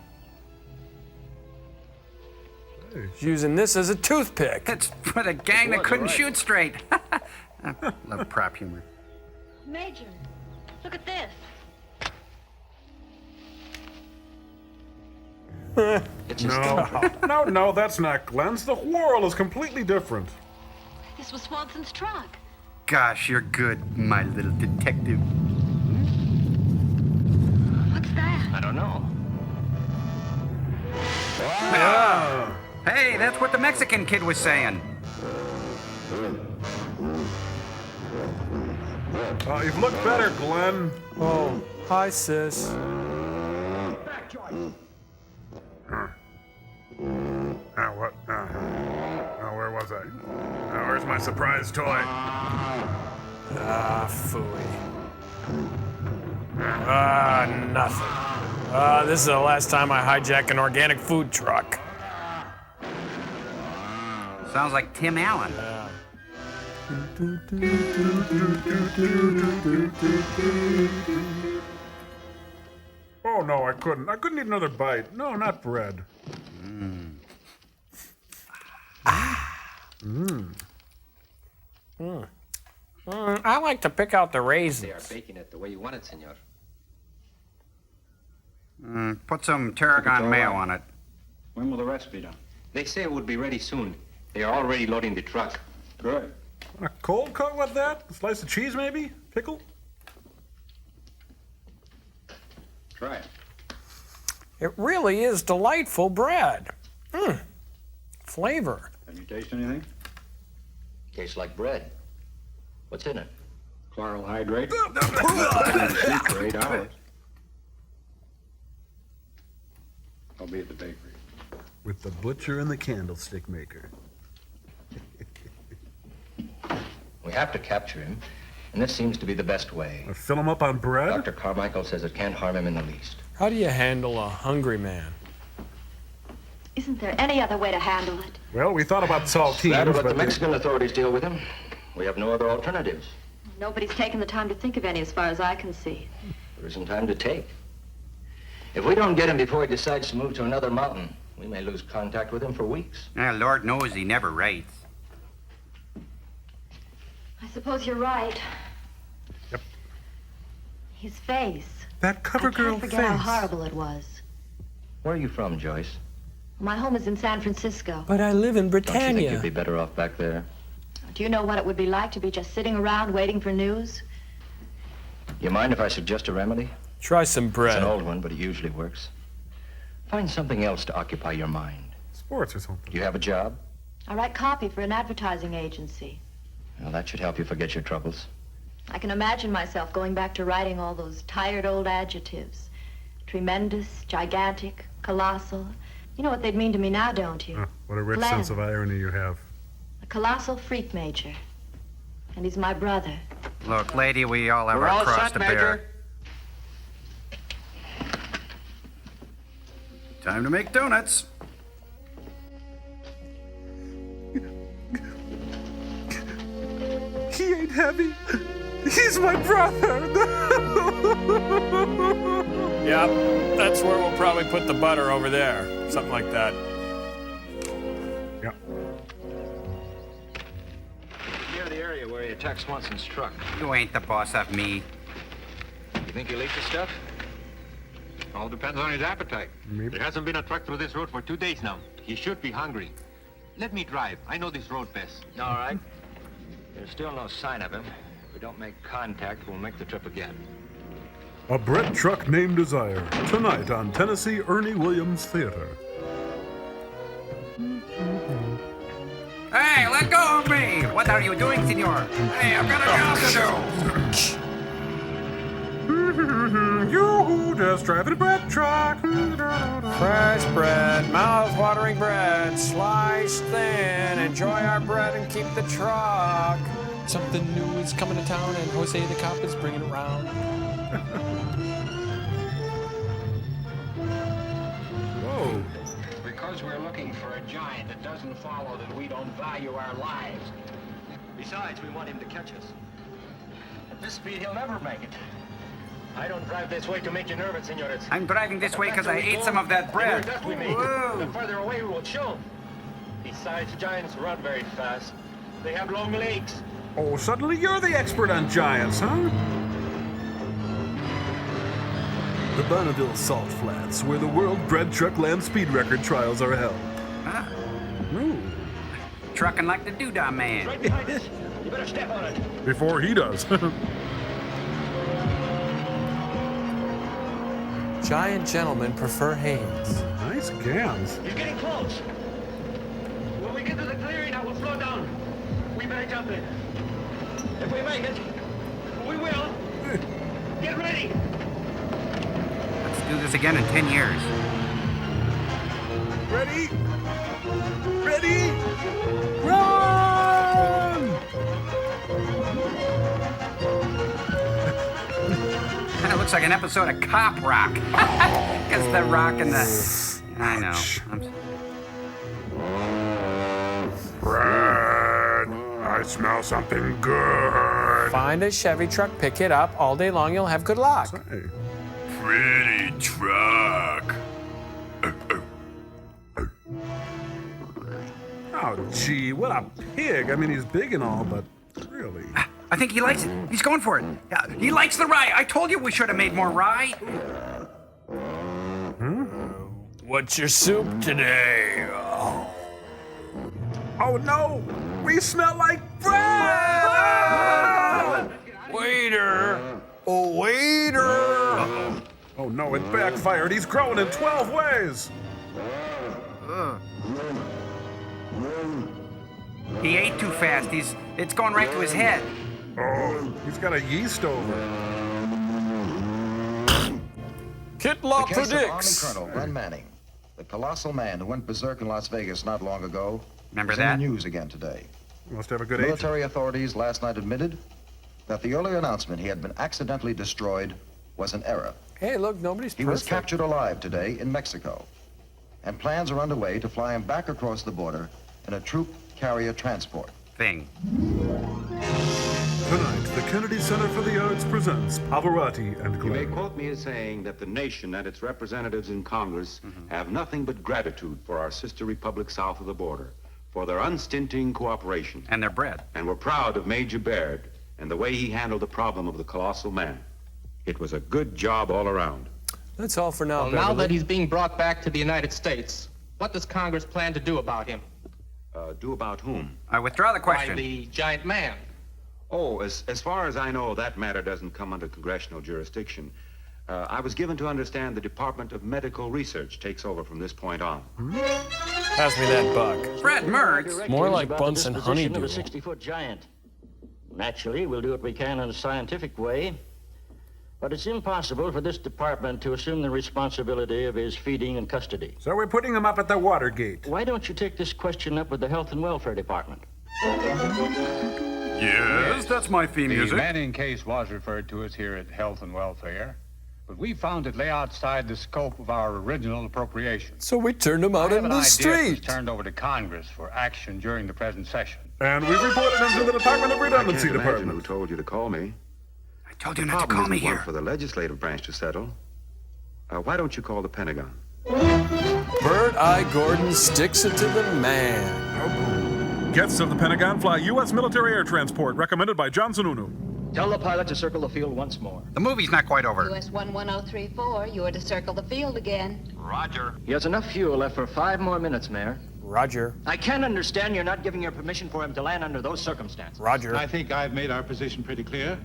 He's using this as a toothpick. It's for the gang that couldn't shoot straight. Love prop humor. Major, look at this. No, that's not Glenn's. The world is completely different. This was Swanson's truck. Gosh, you're good, my little detective. What's that? I don't know. Oh. Hey, that's what the Mexican kid was saying. You've looked better, Glenn. Oh, hi, sis. What? Where was I? Where's my surprise toy? Phooey. Nothing. This is the last time I hijack an organic food truck. Sounds like Tim Allen. Oh no, I couldn't. I couldn't eat another bite. No, not bread. I like to pick out the They are raisins. baking it the way you want it, senor. Put some tarragon mayo on it. When will the rest be done? They say it would be ready soon. They are already loading the truck. Good. A cold cut with that? A slice of cheese, maybe? Pickle? Try it. It really is delightful bread. Flavor. Have you tasted anything? Tastes like bread. What's in it? Chloral hydrate. For 8 hours. I'll be at the bakery. With the butcher and the candlestick maker. We have to capture him, and this seems to be the best way. Fill him up on bread? Dr. Carmichael says it can't harm him in the least. How do you handle a hungry man? Isn't there any other way to handle it? Well, we thought about saltines, That'll let but the Mexican authorities deal with him. We have no other alternatives. Nobody's taken the time to think of any as far as I can see. There isn't time to take. If we don't get him before he decides to move to another mountain, we may lose contact with him for weeks. Lord knows he never writes. I suppose you're right. Yep. His face. That cover girl I can't face. forget how horrible it was. Where are you from, Joyce? My home is in San Francisco. But I live in Don't you think Britannia. you'd be better off back there? Do you know what it would be like to be just sitting around waiting for news? You mind if I suggest a remedy? Try some It's bread. an old one, but it usually works. Find something else to occupy your mind. Sports or something. Do you have a job? I write copy for an advertising agency. Well, that should help you forget your troubles. I can imagine myself going back to writing all those tired old adjectives. Tremendous, gigantic, colossal. You know what they'd mean to me now, don't you? What a rich Glenn. sense of irony you have. A colossal freak major. And he's my brother. Look, lady, we all have We're our all cross set, to Major. bear. Time to make donuts. He ain't heavy. He's my brother. Yep, that's where we'll probably put the butter over there. Something like that. Yep. Near the area where he attacked Swanson's truck. You ain't the boss of me. You think he'll eat the stuff? All depends on his appetite. Maybe. There hasn't been a truck through this road for 2 days now. He should be hungry. Let me drive. I know this road best. All right. There's still no sign of him. If we don't make contact, we'll make the trip again. A bread truck named Desire. Tonight on Tennessee Ernie Williams Theater. Hey, let go of me! What are you doing, senor? Hey, I've got a job to do! You just driving a bread truck. Fresh bread, mouth-watering bread, sliced thin. Enjoy our bread and keep the truck. Something new is coming to town, and Jose the cop is bringing it round. because we're looking for a giant, it doesn't follow that we don't value our lives. Besides, we want him to catch us. At this speed, he'll never make it. I don't drive this way to make you nervous, senores. I'm driving this way because I ate some of that bread. The further away we will show. Besides, giants run very fast. They have long legs. Oh, suddenly you're the expert on giants, huh? The Bonneville Salt Flats, where the World Bread Truck Land Speed Record trials are held. Huh? Trucking like the Doodah Man. Right behind us. You better step on it. Before he does. Giant gentlemen prefer Hanes. Nice gams. He's getting close. When we get to the clearing, I will slow down. We better jump in. If we make it, we will. Get ready. Let's do this again in 10 years. Ready? Ready? Run! That looks like an episode of Cop Rock. Because the rock and the... I know. Brad, I smell something good. Find a Chevy truck, pick it up. All day long, you'll have good luck. Pretty truck. Oh, gee, what a pig. I mean, he's big and all, but really... I think he likes it. He's going for it. He likes the rye. I told you we should have made more rye. What's your soup today? Oh, no! We smell like bread! Waiter! Oh, waiter! Oh, no, it backfired. He's growing in 12 ways. He ate too fast. It's going right to his head. Oh, he's got a yeast over. Kitlaw The case of Army predicts. Colonel Glenn Manning, the colossal man who went berserk in Las Vegas not long ago, Remember is that? in the news again today. You must have a good agent. Military authorities last night admitted that the earlier announcement he had been accidentally destroyed was an error. Hey, look, nobody's He was captured alive today in Mexico, and plans are underway to fly him back across the border in a troop carrier transport. Thing. Tonight, the Kennedy Center for the Arts presents Pavarotti and You may Glenn. quote me as saying that the nation and its representatives in Congress have nothing but gratitude for our sister republic south of the border, for their unstinting cooperation. And their bread. And we're proud of Major Baird and the way he handled the problem of the colossal man. It was a good job all around. That's all for now, Well, now Beverly. that he's being brought back to the United States, what does Congress plan to do about him? Do about whom? I withdraw the question. Why, the giant man. Oh, as far as I know, that matter doesn't come under congressional jurisdiction. I was given to understand the Department of Medical Research takes over from this point on. Pass me that buck. Fred Mertz. More like About Bunsen the disposition of Honeydew. a 60-foot giant. Naturally, we'll do what we can in a scientific way, but it's impossible for this department to assume the responsibility of his feeding and custody. So we're putting him up at the Watergate. Why don't you take this question up with the Health and Welfare Department? Yes, that's my theme The music. Manning case was referred to us here at Health and Welfare, but we found it lay outside the scope of our original appropriation. So we turned him out I in have an the idea it was street. turned over to Congress for action during the present session. And we reported him to the Department of Redundancy I can't imagine Department. who told you to call me. I told you The not to problem call me isn't one here. for the legislative branch to settle. Why don't you call the Pentagon? Bird Eye Gordon sticks it to the man. Guests of the Pentagon fly U.S. military air transport, recommended by John Sununu. Tell the pilot to circle the field once more. The movie's not quite over. US 11034, you are to circle the field again. Roger. He has enough fuel left for 5 more minutes, Mayor. Roger. I can't understand you're not giving your permission for him to land under those circumstances. Roger. I think I've made our position pretty clear.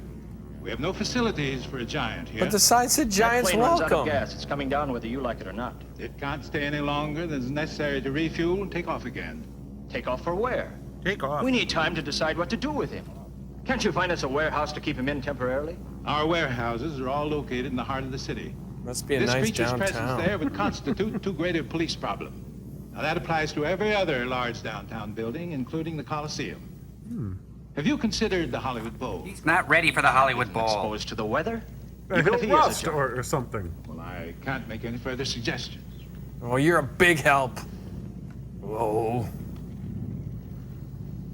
We have no facilities for a giant here. But the sign said Giants That plane runs out of welcome. gas. It's coming down whether you like it or not. It can't stay any longer than is necessary to refuel and take off again. Take off for where? Take off. We need time to decide what to do with him. Can't you find us a warehouse to keep him in temporarily? Our warehouses are all located in the heart of the city. Must be a This nice creature's presence downtown. there would constitute too great a police problem. Now that applies to every other large downtown building, including the Coliseum. Have you considered the Hollywood Bowl? He's not ready for the Hollywood Bowl. Exposed to the weather? He'll rust or something. Well, I can't make any further suggestions. Oh, you're a big help. Whoa.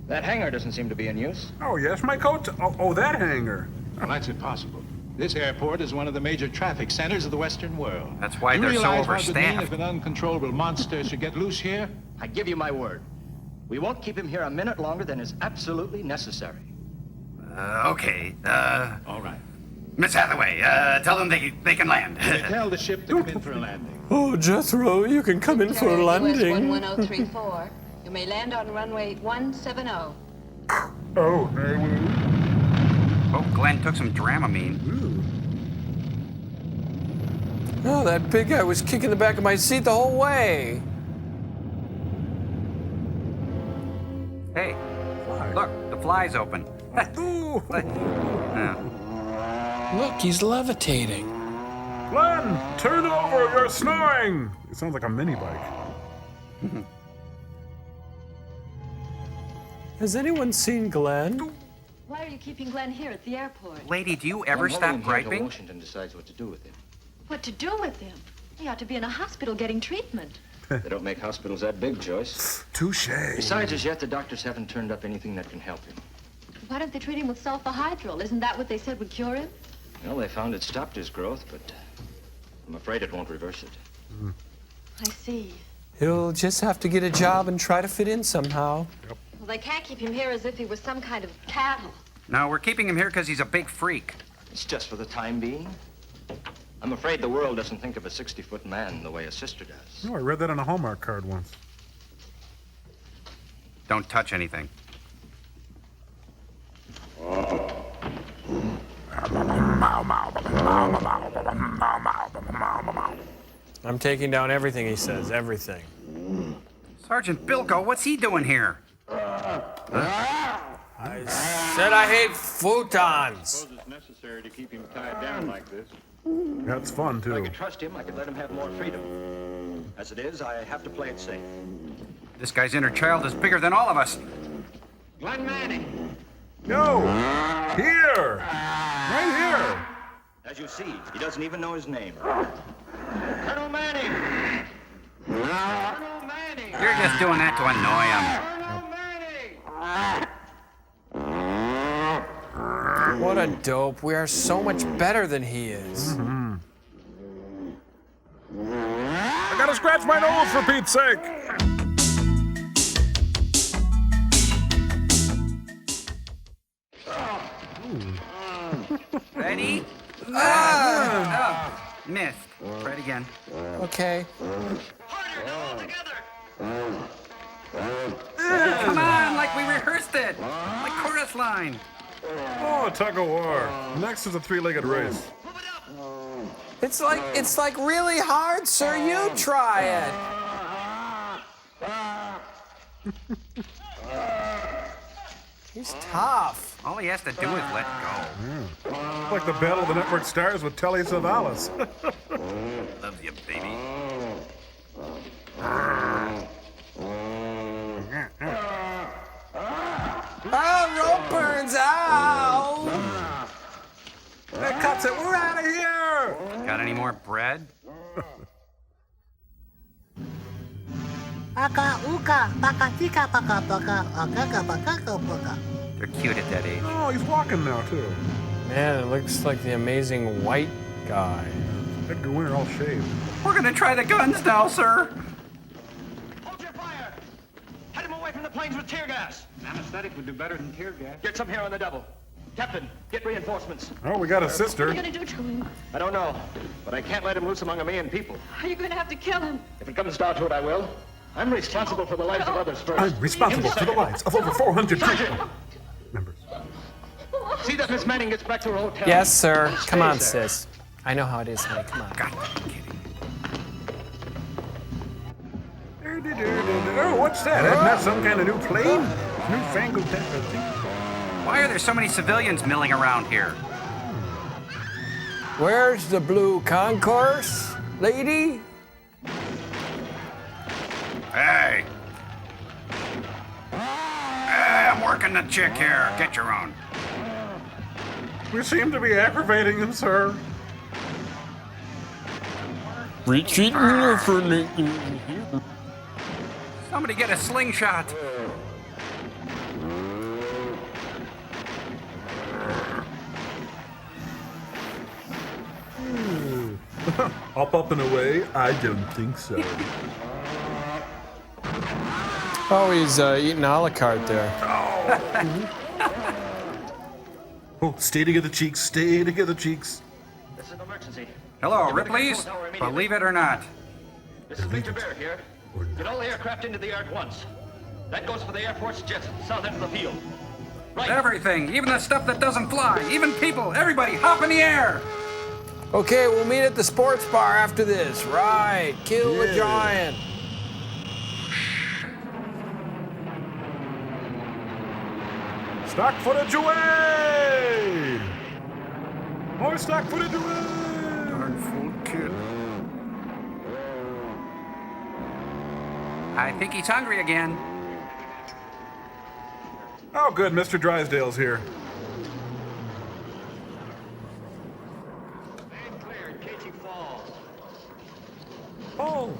That hangar doesn't seem to be in use. Oh, yes, my coat. Oh, that hangar. Well, that's impossible. This airport is one of the major traffic centers of the Western world. That's why you they're so realize what it would mean overstaffed. if an uncontrollable monster should get loose here? I give you my word. We won't keep him here a minute longer than is absolutely necessary. Okay. All right. Miss Hathaway, tell them they can land. They tell the ship to come in for a landing. Oh, Jethro, you can come in for a landing. US 11034. You may land on runway 170. Oh, Oh, Glenn took some Dramamine. Oh, that big guy was kicking the back of my seat the whole way. Hey, look, the fly's open. Look, he's levitating. Glenn, turn over, you're snoring. It sounds like a mini bike. Has anyone seen Glenn? Why are you keeping Glenn here at the airport? Lady, do you ever stop griping? Washington decides what to do with him. What to do with him? He ought to be in a hospital getting treatment. They don't make hospitals that big, Joyce. Touche. Besides, as yet, the doctors haven't turned up anything that can help him. Why don't they treat him with sulfahydrol? Isn't that what they said would cure him? Well, they found it stopped his growth, but I'm afraid it won't reverse it. I see. He'll just have to get a job and try to fit in somehow. Well, they can't keep him here as if he was some kind of cattle. No, we're keeping him here because he's a big freak. It's just for the time being. I'm afraid the world doesn't think of a 60-foot man the way a sister does. No, I read that on a Hallmark card once. Don't touch anything. I'm taking down everything he says, everything. Sergeant Bilko, what's he doing here? I said I hate futons. Suppose it's necessary to keep him tied down like this. That's fun, If I too. could trust him, I could let him have more freedom. As it is, I have to play it safe. This guy's inner child is bigger than all of us. Glenn Manning! No! Here! Right here! As you see, he doesn't even know his name. Colonel Manning! Colonel Manning! You're just doing that to annoy him. What a dope. We are so much better than he is. I gotta scratch my nose for Pete's sake! Ready? Missed. Try it again. Okay. Come on, like we rehearsed it. Like chorus line. Oh, a tug of war. Next is a three-legged race. It's like really hard, sir. You try it. He's tough. All he has to do is let go. Like the Battle of the Network Stars with Telly Savalas. Love you, baby. Oh, rope burns out. That cuts it. We're out of here. Got any more bread? They're cute at that age. Oh, he's walking now, too. Man, it looks like the amazing white guy. Edgar Winter all shaved. We're gonna try the guns now, sir. Hold your fire! Head him away from the planes with tear gas! Anesthetic would do better than tear gas. Get some here on the double. Captain, get reinforcements. Oh, we got a sister. What are you going to do to him? I don't know, but I can't let him loose among a million people. Are you going to have to kill him? If it comes down to it, I will. I'm responsible for the lives of others first. I'm responsible for the lives of over 400 people. Members. See that Miss Manning gets back to her hotel. Yes, sir. Come on, sis. I know how it is, honey. Come on. Oh, what's that? Isn't that some kind of new plane? Newfangled type of thing. Why are there so many civilians milling around here? Where's the blue concourse, lady? Hey! Hey, I'm working the chick here. Get your own. We seem to be aggravating him, sir. Retreat Somebody get a slingshot. Up and away? I don't think so. Oh, he's eating a la carte there. Oh, stay together, cheeks. Stay together, cheeks. This is an emergency. Hello, Ripley's. Believe it or not. This is Major Bear here. Get all the aircraft into the air at once. That goes for the Air Force jets at the south end of the field. Right. Everything, even the stuff that doesn't fly, even people, everybody, hop in the air. Okay, we'll meet at the sports bar after this. Right, kill the giant. Stock footage away! More stock footage away! Darn fool kid. I think he's hungry again. Oh, good, Mr. Drysdale's here. Oh.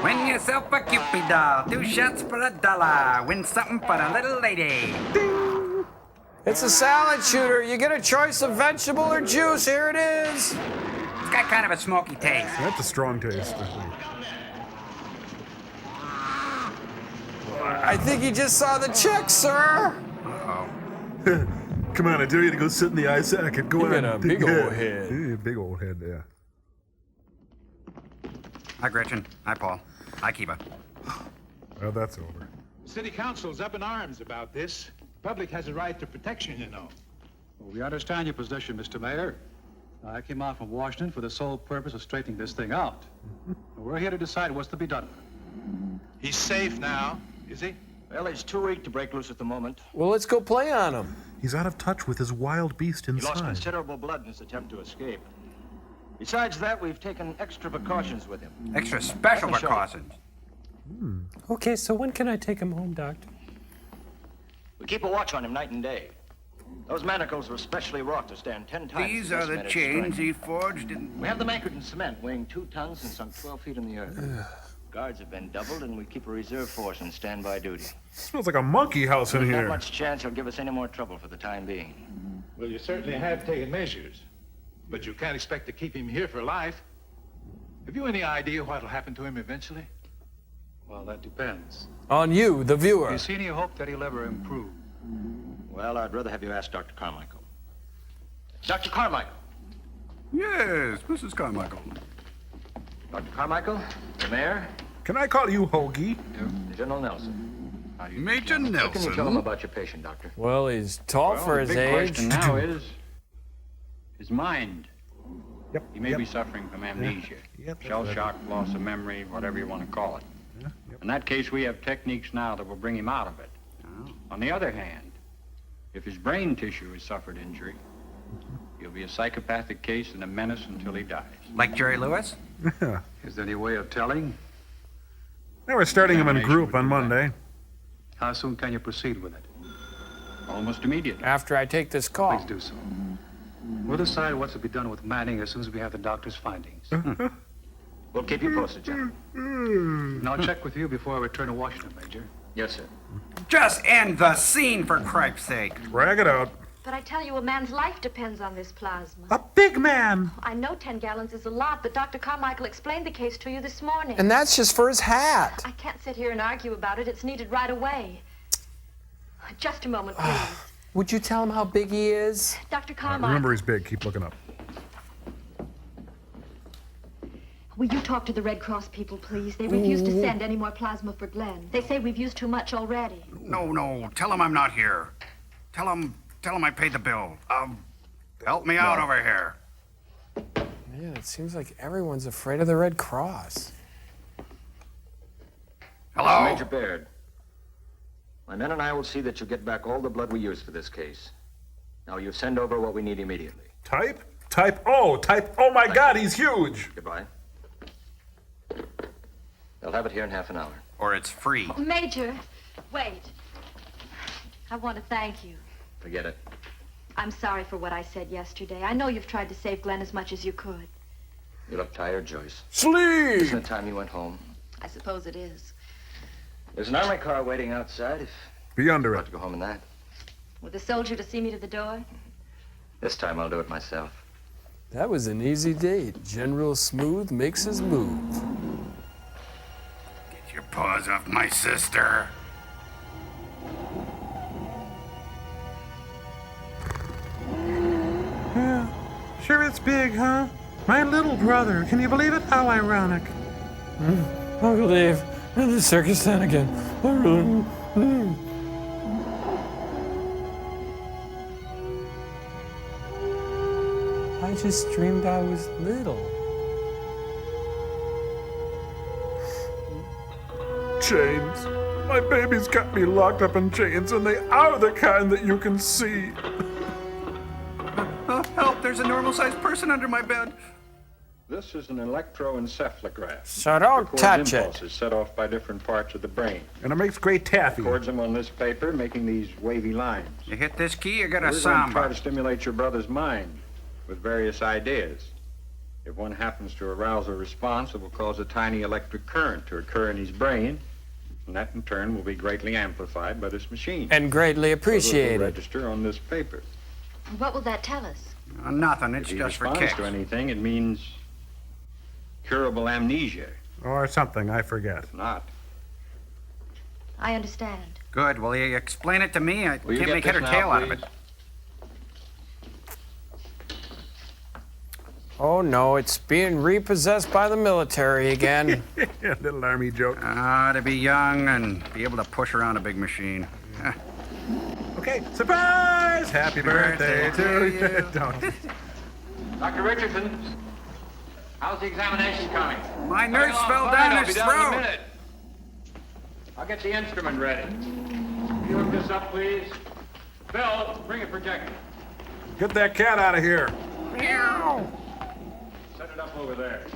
Win yourself a Cupid doll. 2 shots for $1. Win something for the little lady. Ding. It's a salad shooter. You get a choice of vegetable or juice. Here it is. It's got kind of a smoky taste. That's a strong taste. I think you just saw the check, sir. Uh-oh. Come on, I dare you to go sit in the eye socket. Go on. You got a big old head. Yeah, big old head, yeah. Hi, Gretchen. Hi, Paul. Hi, Kiva. Well, that's over. City Council's up in arms about this. The public has a right to protection, you know. Well, we understand your position, Mr. Mayor. I came out from Washington for the sole purpose of straightening this thing out. We're here to decide what's to be done. He's safe now, is he? Well, he's too weak to break loose at the moment. Well, let's go play on him. He's out of touch with his wild beast He inside. lost considerable blood in his attempt to escape. Besides that, we've taken extra precautions with him. Extra special precautions. Okay, so when can I take him home, Doctor? We keep a watch on him night and day. Those manacles were specially wrought to stand 10 times. These his are the estimated chains strength. he forged in... We have them anchored in cement, weighing 2 tons and sunk 12 feet in the earth. Guards have been doubled, and we keep a reserve force on standby duty. Smells like a monkey house in There's here. not much chance he'll give us any more trouble for the time being. Well, you certainly have taken measures. But you can't expect to keep him here for life. Have you any idea what'll happen to him eventually? Well, that depends. On you, the viewer. Do you see any hope that he'll ever improve? Well, I'd rather have you ask Dr. Carmichael. Dr. Carmichael! Yes, Mrs. Carmichael. Dr. Carmichael, the mayor. Can I call you Hoagie? General Nelson. Major What can you tell him Nelson. about your patient, Doctor? Well, he's tall for his the big age. question now is his mind. Yep. He may be suffering from amnesia, shell shock, loss of memory, whatever you want to call it. In that case, we have techniques now that will bring him out of it. On the other hand, if his brain tissue has suffered injury, he'll be a psychopathic case and a menace until he dies. Like Jerry Lewis? Is there any way of telling? Now we're starting him in group on Monday. How soon can you proceed with it? Almost immediately. After I take this call. Please do so. We'll decide what's to be done with Manning as soon as we have the doctor's findings. We'll keep you posted, General. And I'll check with you before I return to Washington, Major. Yes, sir. Just end the scene, for cripe's sake. Drag it out. But I tell you, a man's life depends on this plasma. A big man. I know 10 gallons is a lot, but Dr. Carmichael explained the case to you this morning. And that's just for his hat. I can't sit here and argue about it. It's needed right away. Just a moment, please. Would you tell him how big he is? Dr. Carmichael, Remember, he's big. Keep looking up. will you talk to the Red Cross people, please? They refuse to send any more plasma for Glenn. They say we've used too much already. No. Tell him I'm not here. Tell him I paid the bill. Help me out over here. Man, it seems like everyone's afraid of the Red Cross. Hello? Major Baird. My men and I will see that you get back all the blood we use for this case. Now you send over what we need immediately. Type? Type O. Type, oh my God, he's huge. Goodbye. They'll have it here in half an hour. Or it's free. Oh, Major, wait. I want to thank you. Forget it. I'm sorry for what I said yesterday. I know you've tried to save Glenn as much as you could. You look tired, Joyce. Sleep! Isn't it time you went home? I suppose it is. There's an army car waiting outside if Be under you it. want to go home in that. With a soldier to see me to the door? This time I'll do it myself. That was an easy date. General Smooth makes his move. Get your paws off my sister. Yeah, sure it's big, huh? My little brother. Can you believe it? How ironic. Uncle Dave, and the circus stand again. I just dreamed I was little. Chains. My baby's got me locked up in chains, and they are the kind that you can see. Help, there's a normal-sized person under my bed. This is an electroencephalograph. So don't Records touch it. impulses set off by different parts of the brain. And it makes great taffy. Records them on this paper, making these wavy lines. You hit this key, you get a We're going to try to samba. stimulate your brother's mind with various ideas. If one happens to arouse a response, it will cause a tiny electric current to occur in his brain, and that in turn will be greatly amplified by this machine. And greatly So it will appreciated. register on this paper. What will that tell us? Nothing, it's If he just for responds kicks. to anything, it means curable amnesia. Or something, I forget. If not, I understand. Good, will you explain it to me? I will you can't get make head or this now, tail out of please? it. Oh no, it's being repossessed by the military again. Little army joke. To be young and be able to push around a big machine. Okay, surprise! Happy birthday to you. Don't. Dr. Richardson, how's the examination coming? My nurse Coming along fell fine. down I'll his be down in a throat. minute. I'll get the instrument ready. You hook this up, please. Bill, bring a projector. Get that cat out of here. Set it up over there.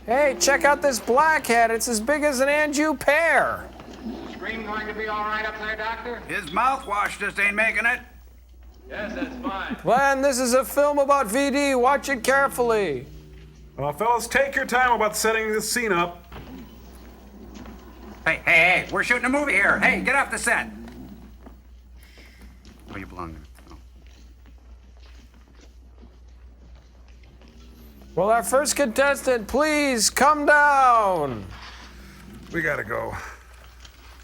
Hey, check out this blackhead. It's as big as an Anjou pear. Screen going to be all right up there, Doctor? His mouthwash just ain't making it. Yes, that's fine. Glenn, this is a film about VD. Watch it carefully. Well, fellas, take your time about setting this scene up. Hey, we're shooting a movie here. Hey, get off the set. Oh, you belong there. Oh. Will our first contestant please come down? We gotta go.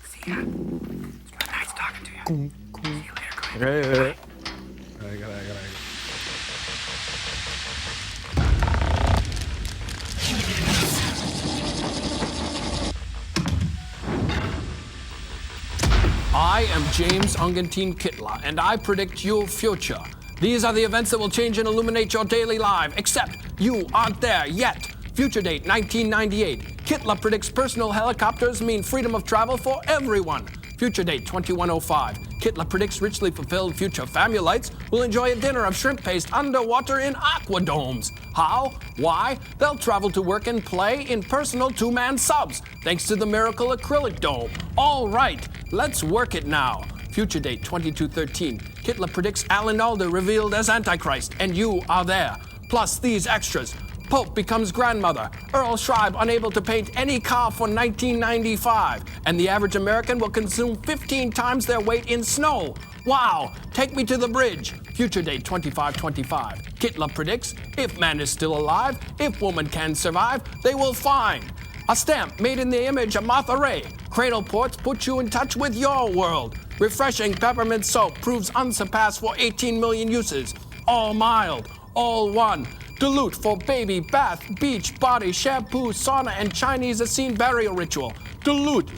See ya. It's nice talking to you. See you later, Hey. I gotta. I am James Ungantine Kittler, and I predict your future. These are the events that will change and illuminate your daily life, except you aren't there yet. Future date 1998. Kittler predicts personal helicopters mean freedom of travel for everyone. Future date 2105. Kittler predicts richly fulfilled future Famulites will enjoy a dinner of shrimp paste underwater in aquadomes. How? Why? They'll travel to work and play in personal two-man subs, thanks to the miracle acrylic dome. All right, let's work it now. Future date 2213. Kittler predicts Alan Alda revealed as Antichrist, and you are there. Plus these extras. Pope becomes grandmother. Earl Schreiber unable to paint any car for 1995. And the average American will consume 15 times their weight in snow. Wow, take me to the bridge. Future date 2525. Kittler predicts, if man is still alive, if woman can survive, they will find a stamp made in the image of Martha Ray. Cradle ports put you in touch with your world. Refreshing peppermint soap proves unsurpassed for 18 million uses. All mild, all one. Dilute for baby, bath, beach, body, shampoo, sauna, and Chinese Essene burial ritual. Dilute,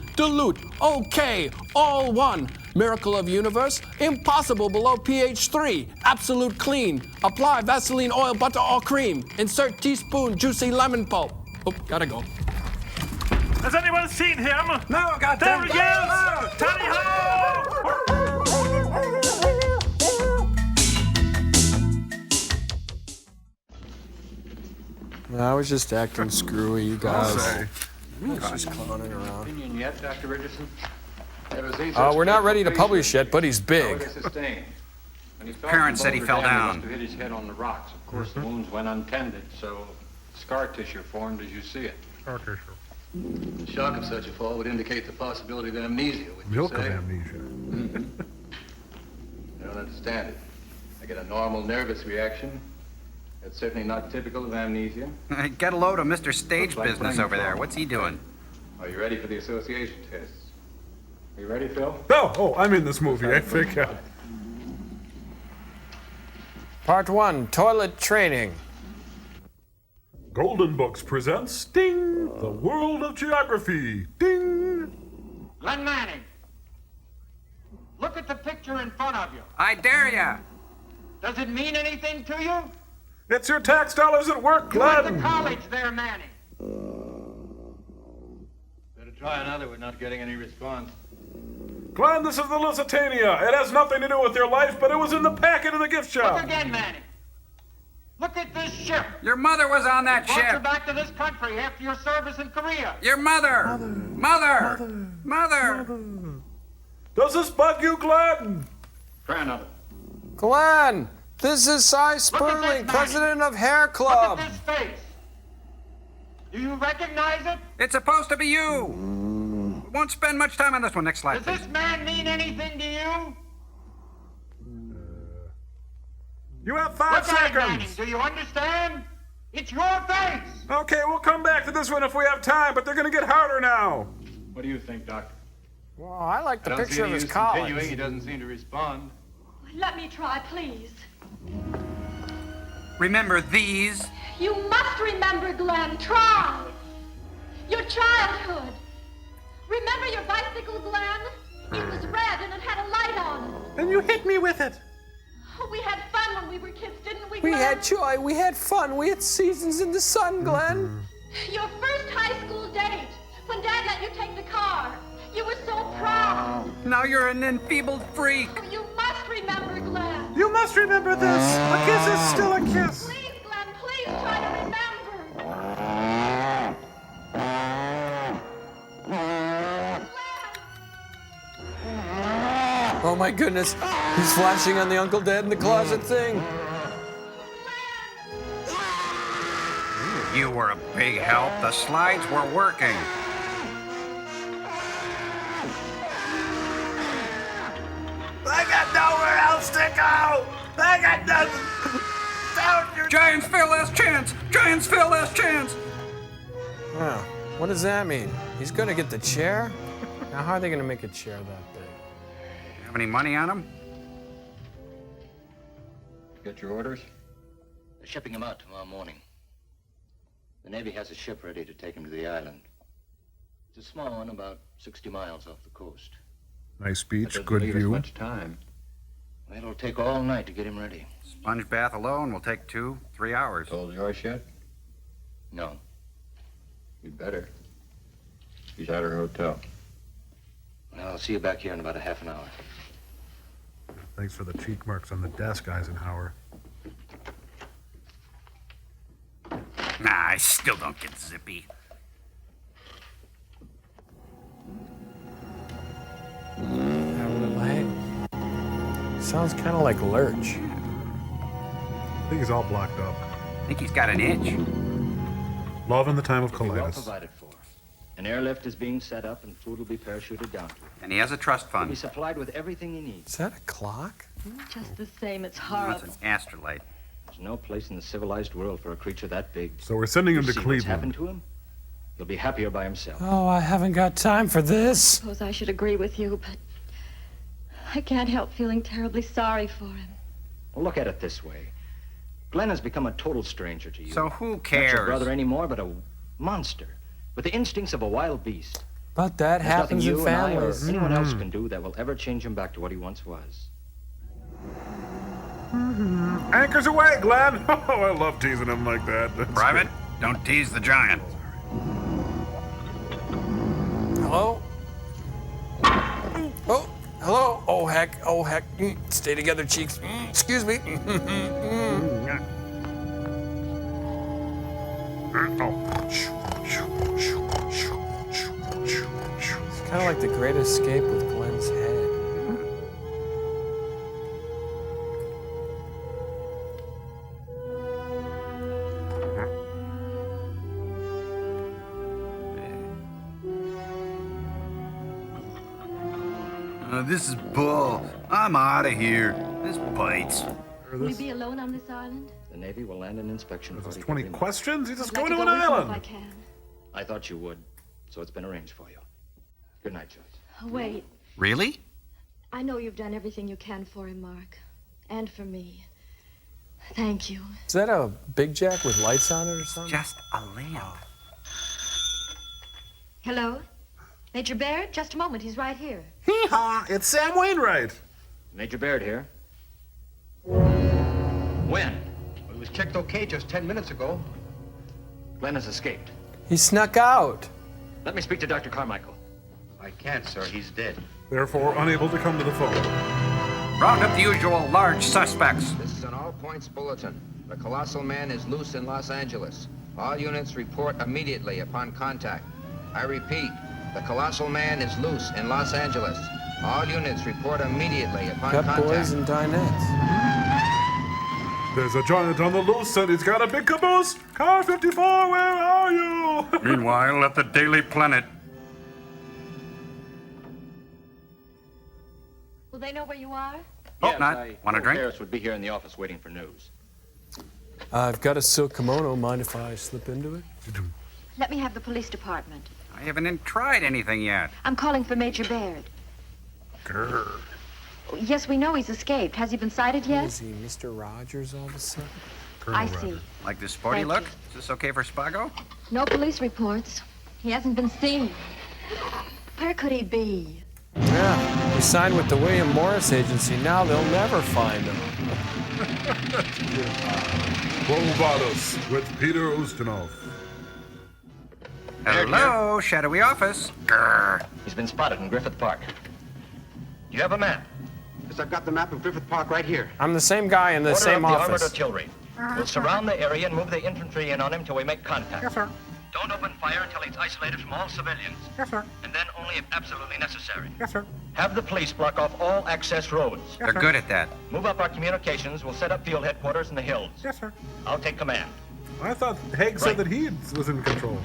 okay, all one. Miracle of universe, impossible below pH 3. Absolute clean. Apply Vaseline oil, butter, or cream. Insert teaspoon juicy lemon pulp. Oh, gotta go. Has anyone seen him? No, There goddamn. he is! Tally ho! I was just acting screwy, you guys. say. I was just clowning around. Opinion yet, Dr. Richardson? We're not ready to publish yet, but he's big. Parents said he fell down. Hit his head on the rocks. Of course, the wounds went untended, so scar tissue formed as you see it. Scar tissue. The shock of such a fall would indicate the possibility of amnesia, would you Milk of say? amnesia. I don't understand it. I get a normal nervous reaction. That's certainly not typical of amnesia. Get a load of Mr. Stage Looks like business playing over there. ball. What's he doing? Are you ready for the association tests? Are you ready, Phil? Oh, I'm in this movie. I forgot. Part 1, toilet training. Golden Books presents Ding! The World of Geography. Ding! Glenn Manning, look at the picture in front of you. I dare ya! Does it mean anything to you? It's your tax dollars at work, You went Glenn! to college there, Manning. Better try another. We're not getting any response. Glenn, this is the Lusitania. It has nothing to do with your life, but it was in the packet in the gift shop. Look again, Manning. Look at this ship. Your mother was on that Brought you ship. back to this country after your service in Korea. Your mother. Mother. Does this bug you, Glenn? Try another. Glenn, this is Cy Sperling, president of Hair Club. Look at this face. Do you recognize it? It's supposed to be you. Won't spend much time on this one. Next slide, Does please. this man mean anything to you? You have 5 Look at it, Manning. seconds. Do you understand? It's your face. Okay, we'll come back to this one if we have time, but they're going to get harder now. What do you think, Doctor? Well, I like the I don't picture see of any his use college. continuing. He doesn't seem to respond. Let me try, please. Remember these. You must remember, Glenn. Try. Your childhood. Remember your bicycle, Glenn? It was red and it had a light on it. And you hit me with it. Oh, we had fun when we were kids, didn't we, We Glenn? had joy, we had fun, we had seasons in the sun, Glenn. Your first high school date, when Dad let you take the car. You were so proud. Now you're an enfeebled freak. You must remember, Glenn. You must remember this. A kiss is still a kiss. Please, Glenn, please try to remember. Oh my goodness, he's flashing on the Uncle Dad in the closet thing. You were a big help. The slides were working. I got nowhere else to go. I got nothing. Giants fail last chance. Giants fail last chance. Wow, what does that mean? He's gonna get the chair? Now how are they gonna make a chair that big? Have any money on him? Get your orders? They're shipping him out tomorrow morning. The Navy has a ship ready to take him to the island. It's a small one, about 60 miles off the coast. Nice beach, That doesn't good leave us view. much time. It'll take all night to get him ready. Sponge bath alone will take 2-3 hours. Told Joyce yet? No. You'd better. He's at her hotel. Well, I'll see you back here in about a half an hour. Thanks for the cheek marks on the desk, Eisenhower. Nah, I still don't get zippy. Sounds kind of like Lurch. I think he's all blocked up. I think he's got an itch. Love in the time of He'll be well colitis. provided for. An airlift is being set up and food will be parachuted down to him. And he has a trust He'll be fund. supplied with everything he needs. Is that a clock? Just the same, it's No, horrible. it's an astrolite. There's no place in the civilized world for a creature that big. So we're sending him You to see what's happened Cleveland. to him? He'll be happier by himself. Oh, I haven't got time for this. Suppose I should agree with you, but I can't help feeling terribly sorry for him. Well, look at it this way. Glenn has become a total stranger to you. So who Not cares? your brother anymore, but a monster with the instincts of a wild beast. But that There's nothing happens in you and I or families. anyone else can do that will ever change him back to what he once was. Anchors away, Glenn. Oh, I love teasing him like that. That's Private, don't tease the giant. Hello? Oh, hello? Oh, heck. Oh, heck. Stay together, cheeks. Excuse me. It's kind of like the Great Escape with Glenn's head. This is bull. I'm out of here. This bites. Will you be alone on this island? The Navy will land an inspection. There's 20 questions? He's just I'd like going to go an with you island. if I can. I thought you would, so it's been arranged for you. Good night, Joyce. Oh, wait. Really? I know you've done everything you can for him, Mark. And for me. Thank you. Is that a Big Jack with lights on it or something? Just a lamp. Hello? Major Baird? Just a moment. He's right here. Hee-haw! It's Sam Wainwright. Major Baird here. When? It was checked okay just 10 minutes ago. Glenn has escaped. He snuck out. Let me speak to Dr. Carmichael. I can't, sir. He's dead. Therefore, unable to come to the phone. Round up the usual large suspects. This is an all-points bulletin. The Colossal Man is loose in Los Angeles. All units report immediately upon contact. I repeat, the Colossal Man is loose in Los Angeles. All units report immediately upon Pep contact. Boys and Dinettes. There's a giant on the loose and he's got a big caboose. Car 54, where are you? Meanwhile, at the Daily Planet. Will they know where you are? Oh, not. Want a drink? Harris would be here in the office waiting for news. I've got a silk kimono. Mind if I slip into it? Let me have the police department. I haven't tried anything yet. I'm calling for Major Baird. Grr. Yes, we know he's escaped. Has he been sighted yet? Is he Mr. Rogers all of a sudden? I see. Like this sporty Thank look? you. Is this okay for Spago? No police reports. He hasn't been seen. Where could he be? Yeah, he signed with the William Morris Agency. Now they'll never find him. Robotus with Peter Ustinov. Hello, shadowy office. Grr. He's been spotted in Griffith Park. Do you have a map? Yes, I've got the map of Griffith Park right here. I'm the same guy in the Order same up the armored office. artillery. We'll surround the area and move the infantry in on him till we make contact. Yes, sir. Don't open fire until he's isolated from all civilians. Yes, sir. And then only if absolutely necessary. Yes, sir. Have the police block off all access roads. They're good at that. Move up our communications. We'll set up field headquarters in the hills. Yes, sir. I'll take command. I thought Haig said that he was in control.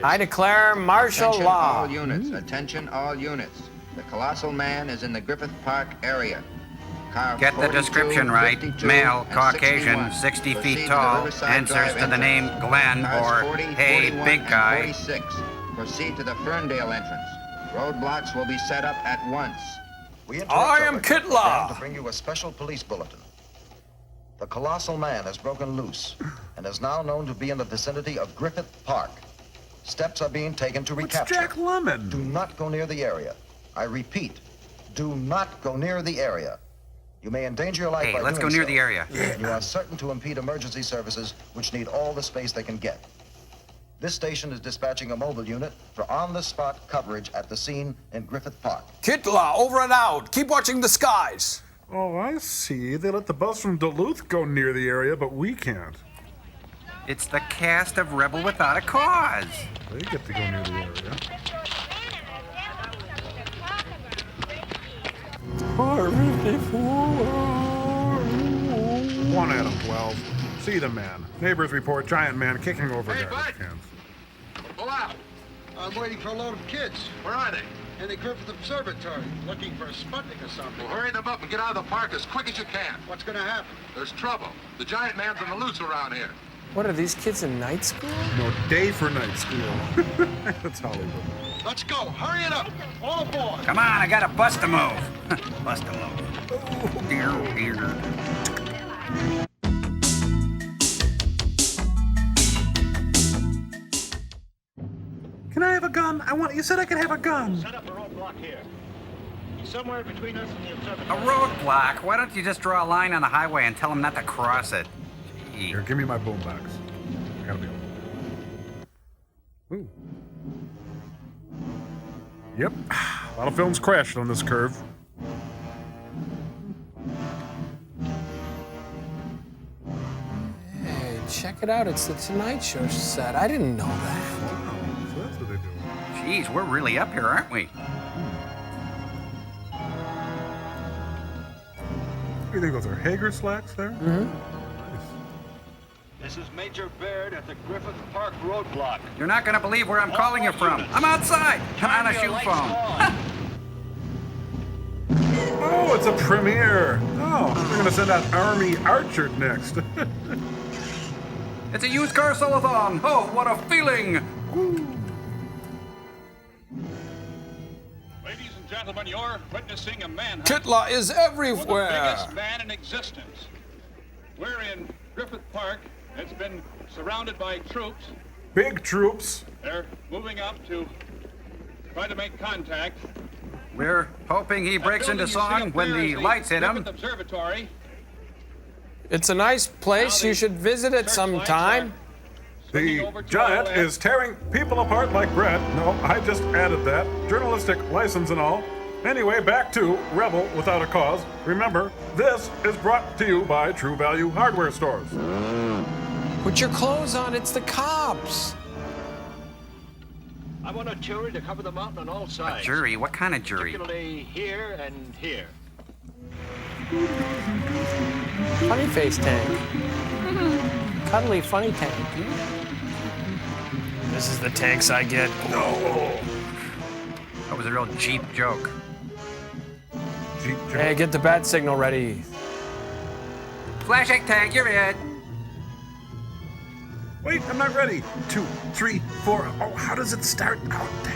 I declare martial Attention law. all units. Attention all units. The Colossal Man is in the Griffith Park area. Car Get the 42, description right. 52, Male, and Caucasian, 61. 60 Proceed feet to the tall. Riverside Answers Drive to the name entrance. Glenn Cars or 40, Hey, 41, big and guy. 46. Proceed to the Ferndale entrance. Roadblocks will be set up at once. We I am interrupt Kitla. to bring you a special police bulletin. The Colossal Man has broken loose and is now known to be in the vicinity of Griffith Park. Steps are being taken to recapture. Jack Lemmon? Do not go near the area. I repeat, do not go near the area. You may endanger your life Hey, by let's doing go near so. the area. You are certain to impede emergency services, which need all the space they can get. This station is dispatching a mobile unit for on-the-spot coverage at the scene in Griffith Park. Kitla, over and out. Keep watching the skies. Oh, I see. They let the bus from Duluth go near the area, but we can't. It's the cast of Rebel Without a Cause. They get to go near the area. One Adam 12. See the man. Neighbors report giant man kicking over garbage cans. Pull out. I'm waiting for a load of kids. Where are they? In the Griffith Observatory, looking for a Sputnik or something. Well, hurry them up and get out of the park as quick as you can. What's going to happen? There's trouble. The giant man's on the loose around here. What are these kids in night school? No, day for night school. That's Hollywood. Let's go. Hurry it up. All aboard. Come on, I got a bus to move. Bus to move. Dear, dear. Can I have a gun? You said I could have a gun. Set up a roadblock here. Somewhere between us and the observatory. A roadblock? Why don't you just draw a line on the highway and tell them not to cross it? Gee. Here, give me my boombox. I gotta be able. Ooh. Yep. A lot of films crashed on this curve. Hey, check it out. It's the Tonight Show set. I didn't know that. So that's what they do. Jeez, we're really up here, aren't we? What do you think those are Hager slacks there? Mm-hmm. This is Major Baird at the Griffith Park roadblock. You're not going to believe where I'm calling you from. I'm outside. I'm on a shoe phone. Oh, it's a premiere. Oh, they're going to send out Army Archer next. It's a used car sell-a-thon. Oh, what a feeling. Woo. Ladies and gentlemen, you're witnessing a manhunt. Kitla is everywhere. For the biggest man in existence. We're in Griffith Park. It's been surrounded by troops. Big troops. They're moving up to try to make contact. We're hoping he breaks into song when the lights hit him. Observatory. It's a nice place. You should visit it sometime. The giant is tearing people apart like bread. No, I just added that. Journalistic license and all. Anyway, back to Rebel Without a Cause. Remember, this is brought to you by True Value Hardware Stores. Put your clothes on. It's the cops. I want a jury to cover the mountain on all sides. A jury? What kind of jury? Particularly here and here. Funny face tank. Cuddly funny tank. This is the tanks I get. No. That was a real Jeep joke. Jeep joke. Hey, get the bat signal ready. Flashlight tank, you're it. Wait, I'm not ready. 2, 3, 4. Oh, how does it start? Oh,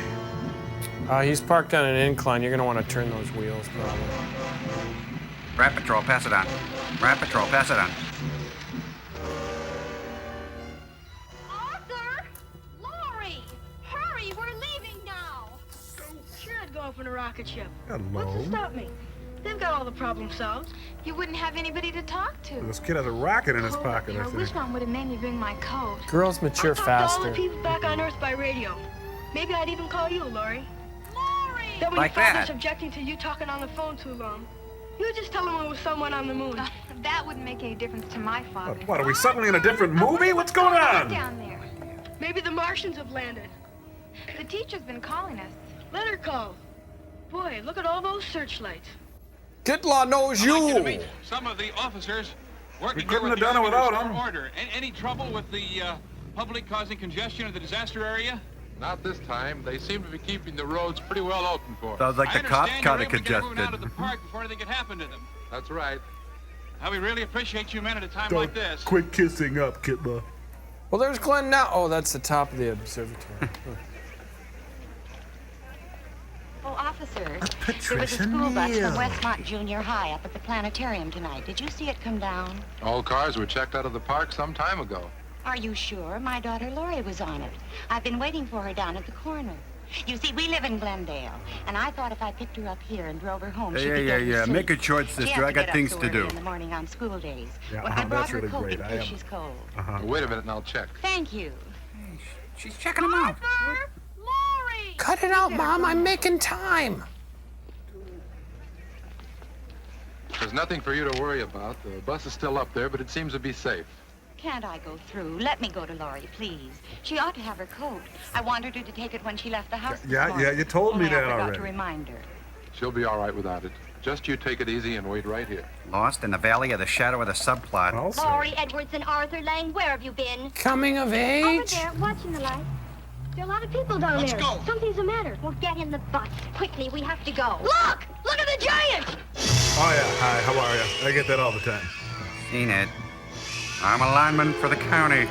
damn. He's parked on an incline. You're going to want to turn those wheels, probably. Rat Patrol, pass it on. Rat Patrol, pass it on. Arthur! Lori! Hurry, we're leaving now! Sure, I'd go up in a rocket ship. Hello. What's to stop me? They've got all the problems solved. You wouldn't have anybody to talk to. This kid has a rocket in his pocket, I I wish think. Mom would have made me bring my coat. Girls mature I talked to all faster. the people back on Earth by radio. Maybe I'd even call you, Lori. Lori! Then when Like your father's that. objecting to you talking on the phone too long, you just tell him it was someone on the moon. That wouldn't make any difference to my father. What, are we suddenly in a different movie? What's going on? Down there. Maybe the Martians have landed. The teacher's been calling us. Let her call. Boy, look at all those searchlights. Kitla knows I'd like you to you. meet some of the officers working We couldn't here with have done it the Army to without restore him. order. Any trouble with the public causing congestion in the disaster area? Not this time. They seem to be keeping the roads pretty well open for us. Sounds like the cops I kind understand of you're able to get everyone out congested. of the park before anything could happen to them. That's right. Now, we really appreciate you men at a time Don't like this. quit kissing up, Kitla. Well, there's Glenn now. Oh, that's the top of the observatory. Oh, officer, there was a Patricia school bus Neal. from Westmont Junior High up at the planetarium tonight. Did you see it come down? All cars were checked out of the park some time ago. Are you sure? My daughter Lori was on it. I've been waiting for her down at the corner. You see, we live in Glendale, and I thought if I picked her up here and drove her home, she could get Yeah. to sleep. Make it short, She sister. has I to got get up things so to early do. in the morning on school days. Yeah, When I brought that's her really coat great. in I case am. she's cold. Wait a minute and I'll check. Thank you. She's checking them out. Arthur! Lori! Cut it out, Mom. I'm making time. There's nothing for you to worry about. The bus is still up there, but it seems to be safe. Can't I go through? Let me go to Lori, please. She ought to have her coat. I wanted her to take it when she left the house this Yeah, morning. you told me Only I that forgot already. to remind her. She'll be all right without it. Just you take it easy and wait right here. Lost in the valley of the shadow of the subplot. Lori, Edwards, and Arthur Lang, where have you been? Coming of Over age. there, watching the light. There are a lot of people down Let's there. go. Something's the matter. Well, get in the bus. Quickly, we have to go. Look! Look at the giant! Oh, yeah. Hi, how are you? I get that all the time. Seen it. I'm a lineman for the county.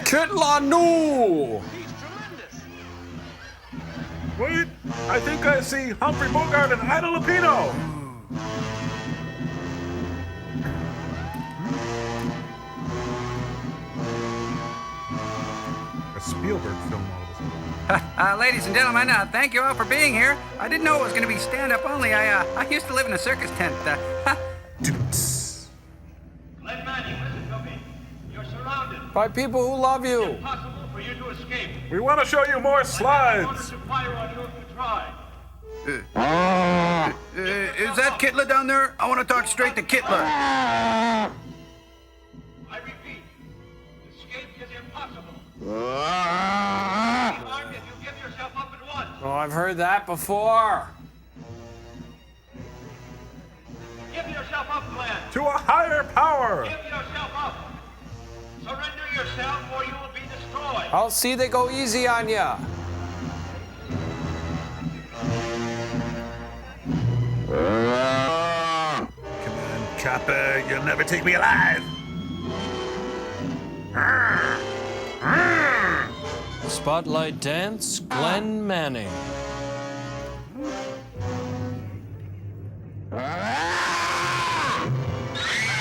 Kitla no. Wait, I think I see Humphrey Bogart and Ida Lupino. A Spielberg film all of a sudden. Ladies and gentlemen, thank you all for being here. I didn't know it was going to be stand-up only. I used to live in a circus tent. Glenn Manning, listen to me. You're surrounded. By people who love you. Impossible for you to escape. We want to show you more Ordered slides. to fire on you if you try. Is that Kitla down there? I want to talk straight to Kitla. I repeat, escape is impossible. Armed if you give yourself up at once. Oh, I've heard that before. Give yourself up, Glenn. To a higher power. Give yourself up. Surrender yourself or you will be destroyed. I'll see they go easy on ya. Chopper, you'll never take me alive. Spotlight Dance, Glenn Manning.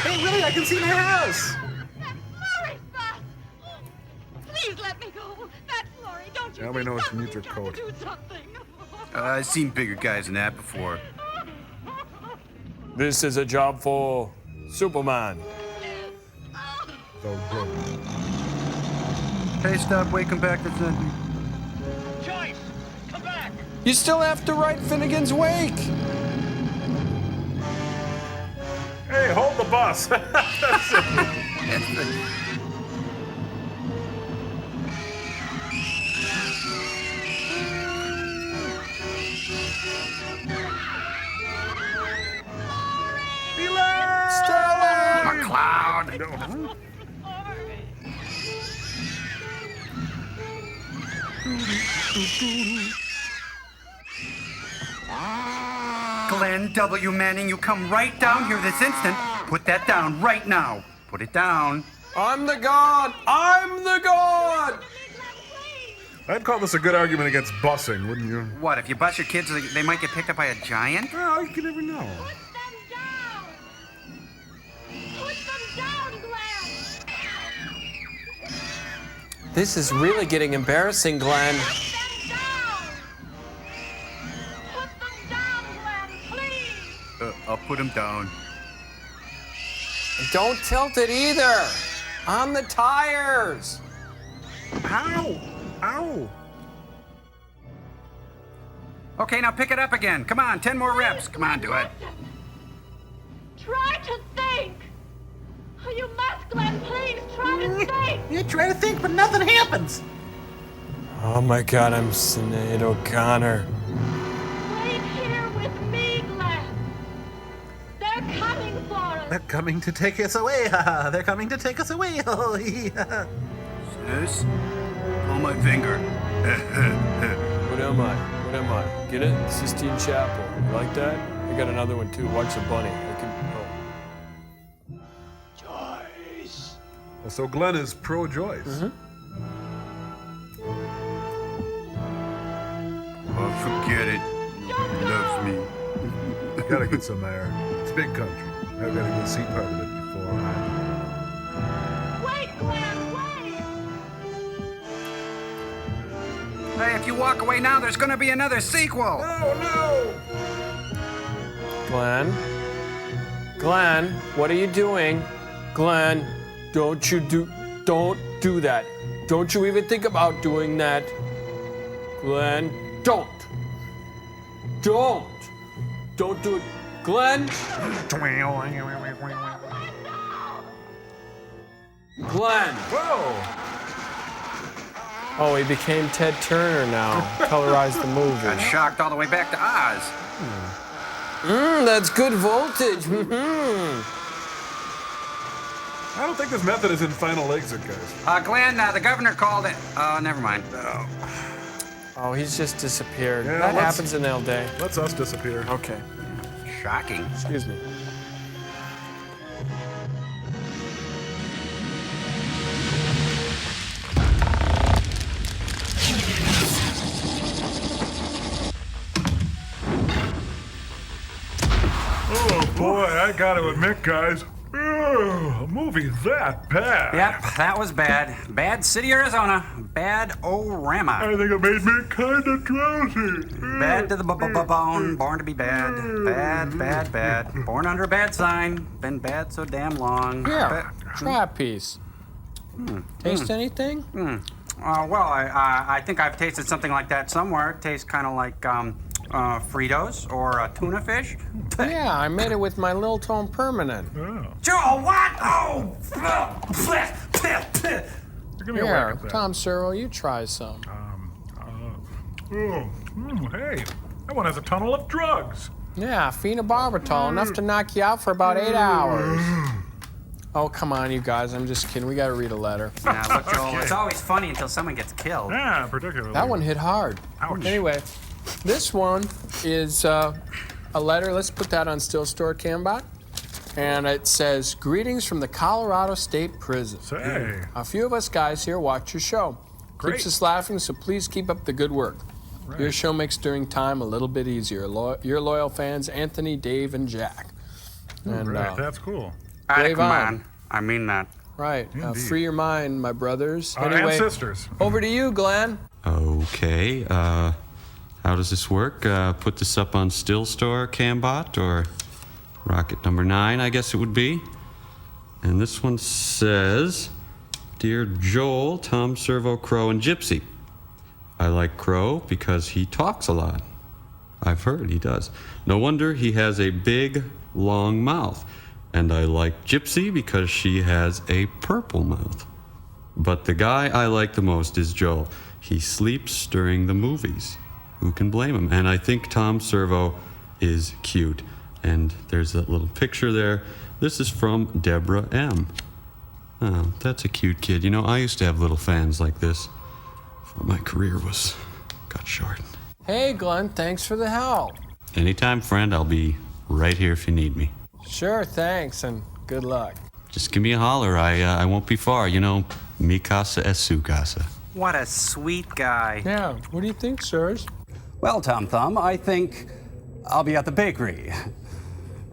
Hey, Willie, I can see my house. Lori's bus! Please let me go. That's Lori. Don't you Now we know it's in your coat. do something? I've seen bigger guys than that before. This is a job for Superman. Hey, stop, wait, come back. That's nothing. Joyce, come back. You still have to write Finnegan's Wake. Hey, hold the bus. That's it. McCloud. Glenn W. Manning, you come right down here this instant. Put that down right now. Put it down. I'm the god! I'm the god! I'd call this a good argument against busing, wouldn't you? What, if you bust your kids, they might get picked up by a giant? Oh, you can never know. This is really getting embarrassing, Glenn. I'll put him down. Don't tilt it either. On the tires. Ow! Ow! Okay, now pick it up again. Come on, 10 more reps. Come on, do it. Try to think. You must, Glenn. Please try to think. You try to think, but nothing happens. Oh my god, I'm Sinead O'Connor. Wait here with me, Glenn. They're coming for us. They're coming to take us away. They're coming to take us away. Sis, pull my finger. What am I? What am I? Get it? Sistine Chapel. You like that? I got another one too. Watch the bunny. I can. Well, so Glenn is pro-Joyce. Mm-hmm. Oh, forget it. Nobody loves me. Gotta get some air. It's big country. I've got to go see part of it before. Wait, Glenn, wait. Hey, if you walk away now, there's gonna be another sequel. No! Glenn? Glenn, what are you doing? Glenn, don't do that. Don't you even think about doing that. Glenn, don't do it. Glenn? Glenn! Whoa! Oh, he became Ted Turner now. Colorized the movie. Got shocked all the way back to Oz. That's good voltage. I don't think this method is in final exit, guys. Glenn, the governor called it. Never mind. Oh, he's just disappeared. Yeah, That happens in all day. Let's us disappear. Okay. Shocking. Excuse me. Oh boy, I gotta admit, guys, a movie that bad. Yep, that was bad. Bad City, Arizona. Bad O-Rama. I think it made me kind of drowsy. Bad to the bone. Born to be bad. Bad. Born under a bad sign. Been bad so damn long. Here, try a piece. Taste anything? Well, I think I've tasted something like that somewhere. It tastes kind of like Fritos or a tuna fish. Yeah, I made it with my Lil Tone Permanent. Oh. Joe, what? Oh! Give me a whack Here, at that. Tom Servo, you try some. Hey, that one has a tunnel of drugs. Yeah, phenobarbital, enough to knock you out for about 8 hours. Oh, come on, you guys. I'm just kidding. We got to read a letter. Now, look, Joel, it's always funny until someone gets killed. Yeah, particularly. That one hit hard. Ouch. Anyway, this one is a letter. Let's put that on Still Store Cambot. And it says, greetings from the Colorado State Prison. Say. A few of us guys here watch your show. Great. Keeps us laughing, so please keep up the good work. Right. Your show makes during time a little bit easier. Your loyal fans, Anthony, Dave, and Jack. And, Right, that's cool. Brave come on. on. I mean that. Right. Free your mind, my brothers. And sisters. Over to you, Glenn. Okay, how does this work? Put this up on Still Store, Cambot, or Rocket number 9, I guess it would be. And this one says, Dear Joel, Tom Servo, Crow, and Gypsy. I like Crow because he talks a lot. I've heard he does. No wonder he has a big, long mouth. And I like Gypsy because she has a purple mouth. But the guy I like the most is Joel. He sleeps during the movies. Who can blame him? And I think Tom Servo is cute. And there's that little picture there. This is from Deborah M. Oh, that's a cute kid. You know, I used to have little fans like this before my career was cut short. Hey, Glenn, thanks for the help. Anytime, friend, I'll be right here if you need me. Sure, thanks, and good luck. Just give me a holler. I won't be far. You know, mi casa es su casa. What a sweet guy. Yeah, what do you think, sirs? Well, Tom Thumb, I think I'll be at the bakery.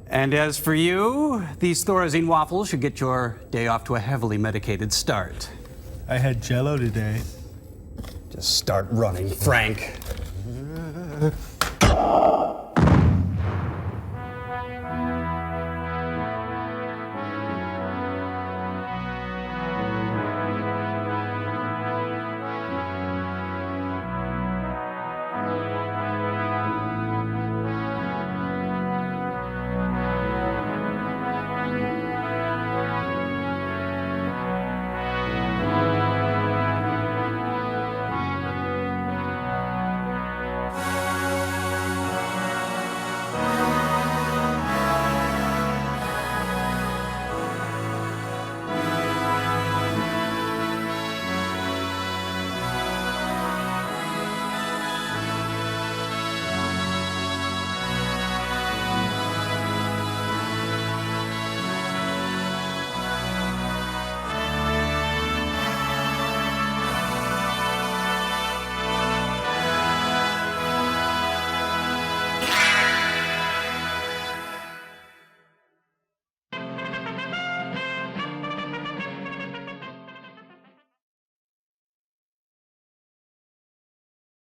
And as for you, these Thorazine waffles should get your day off to a heavily medicated start. I had Jell-O today. Just start running, Frank.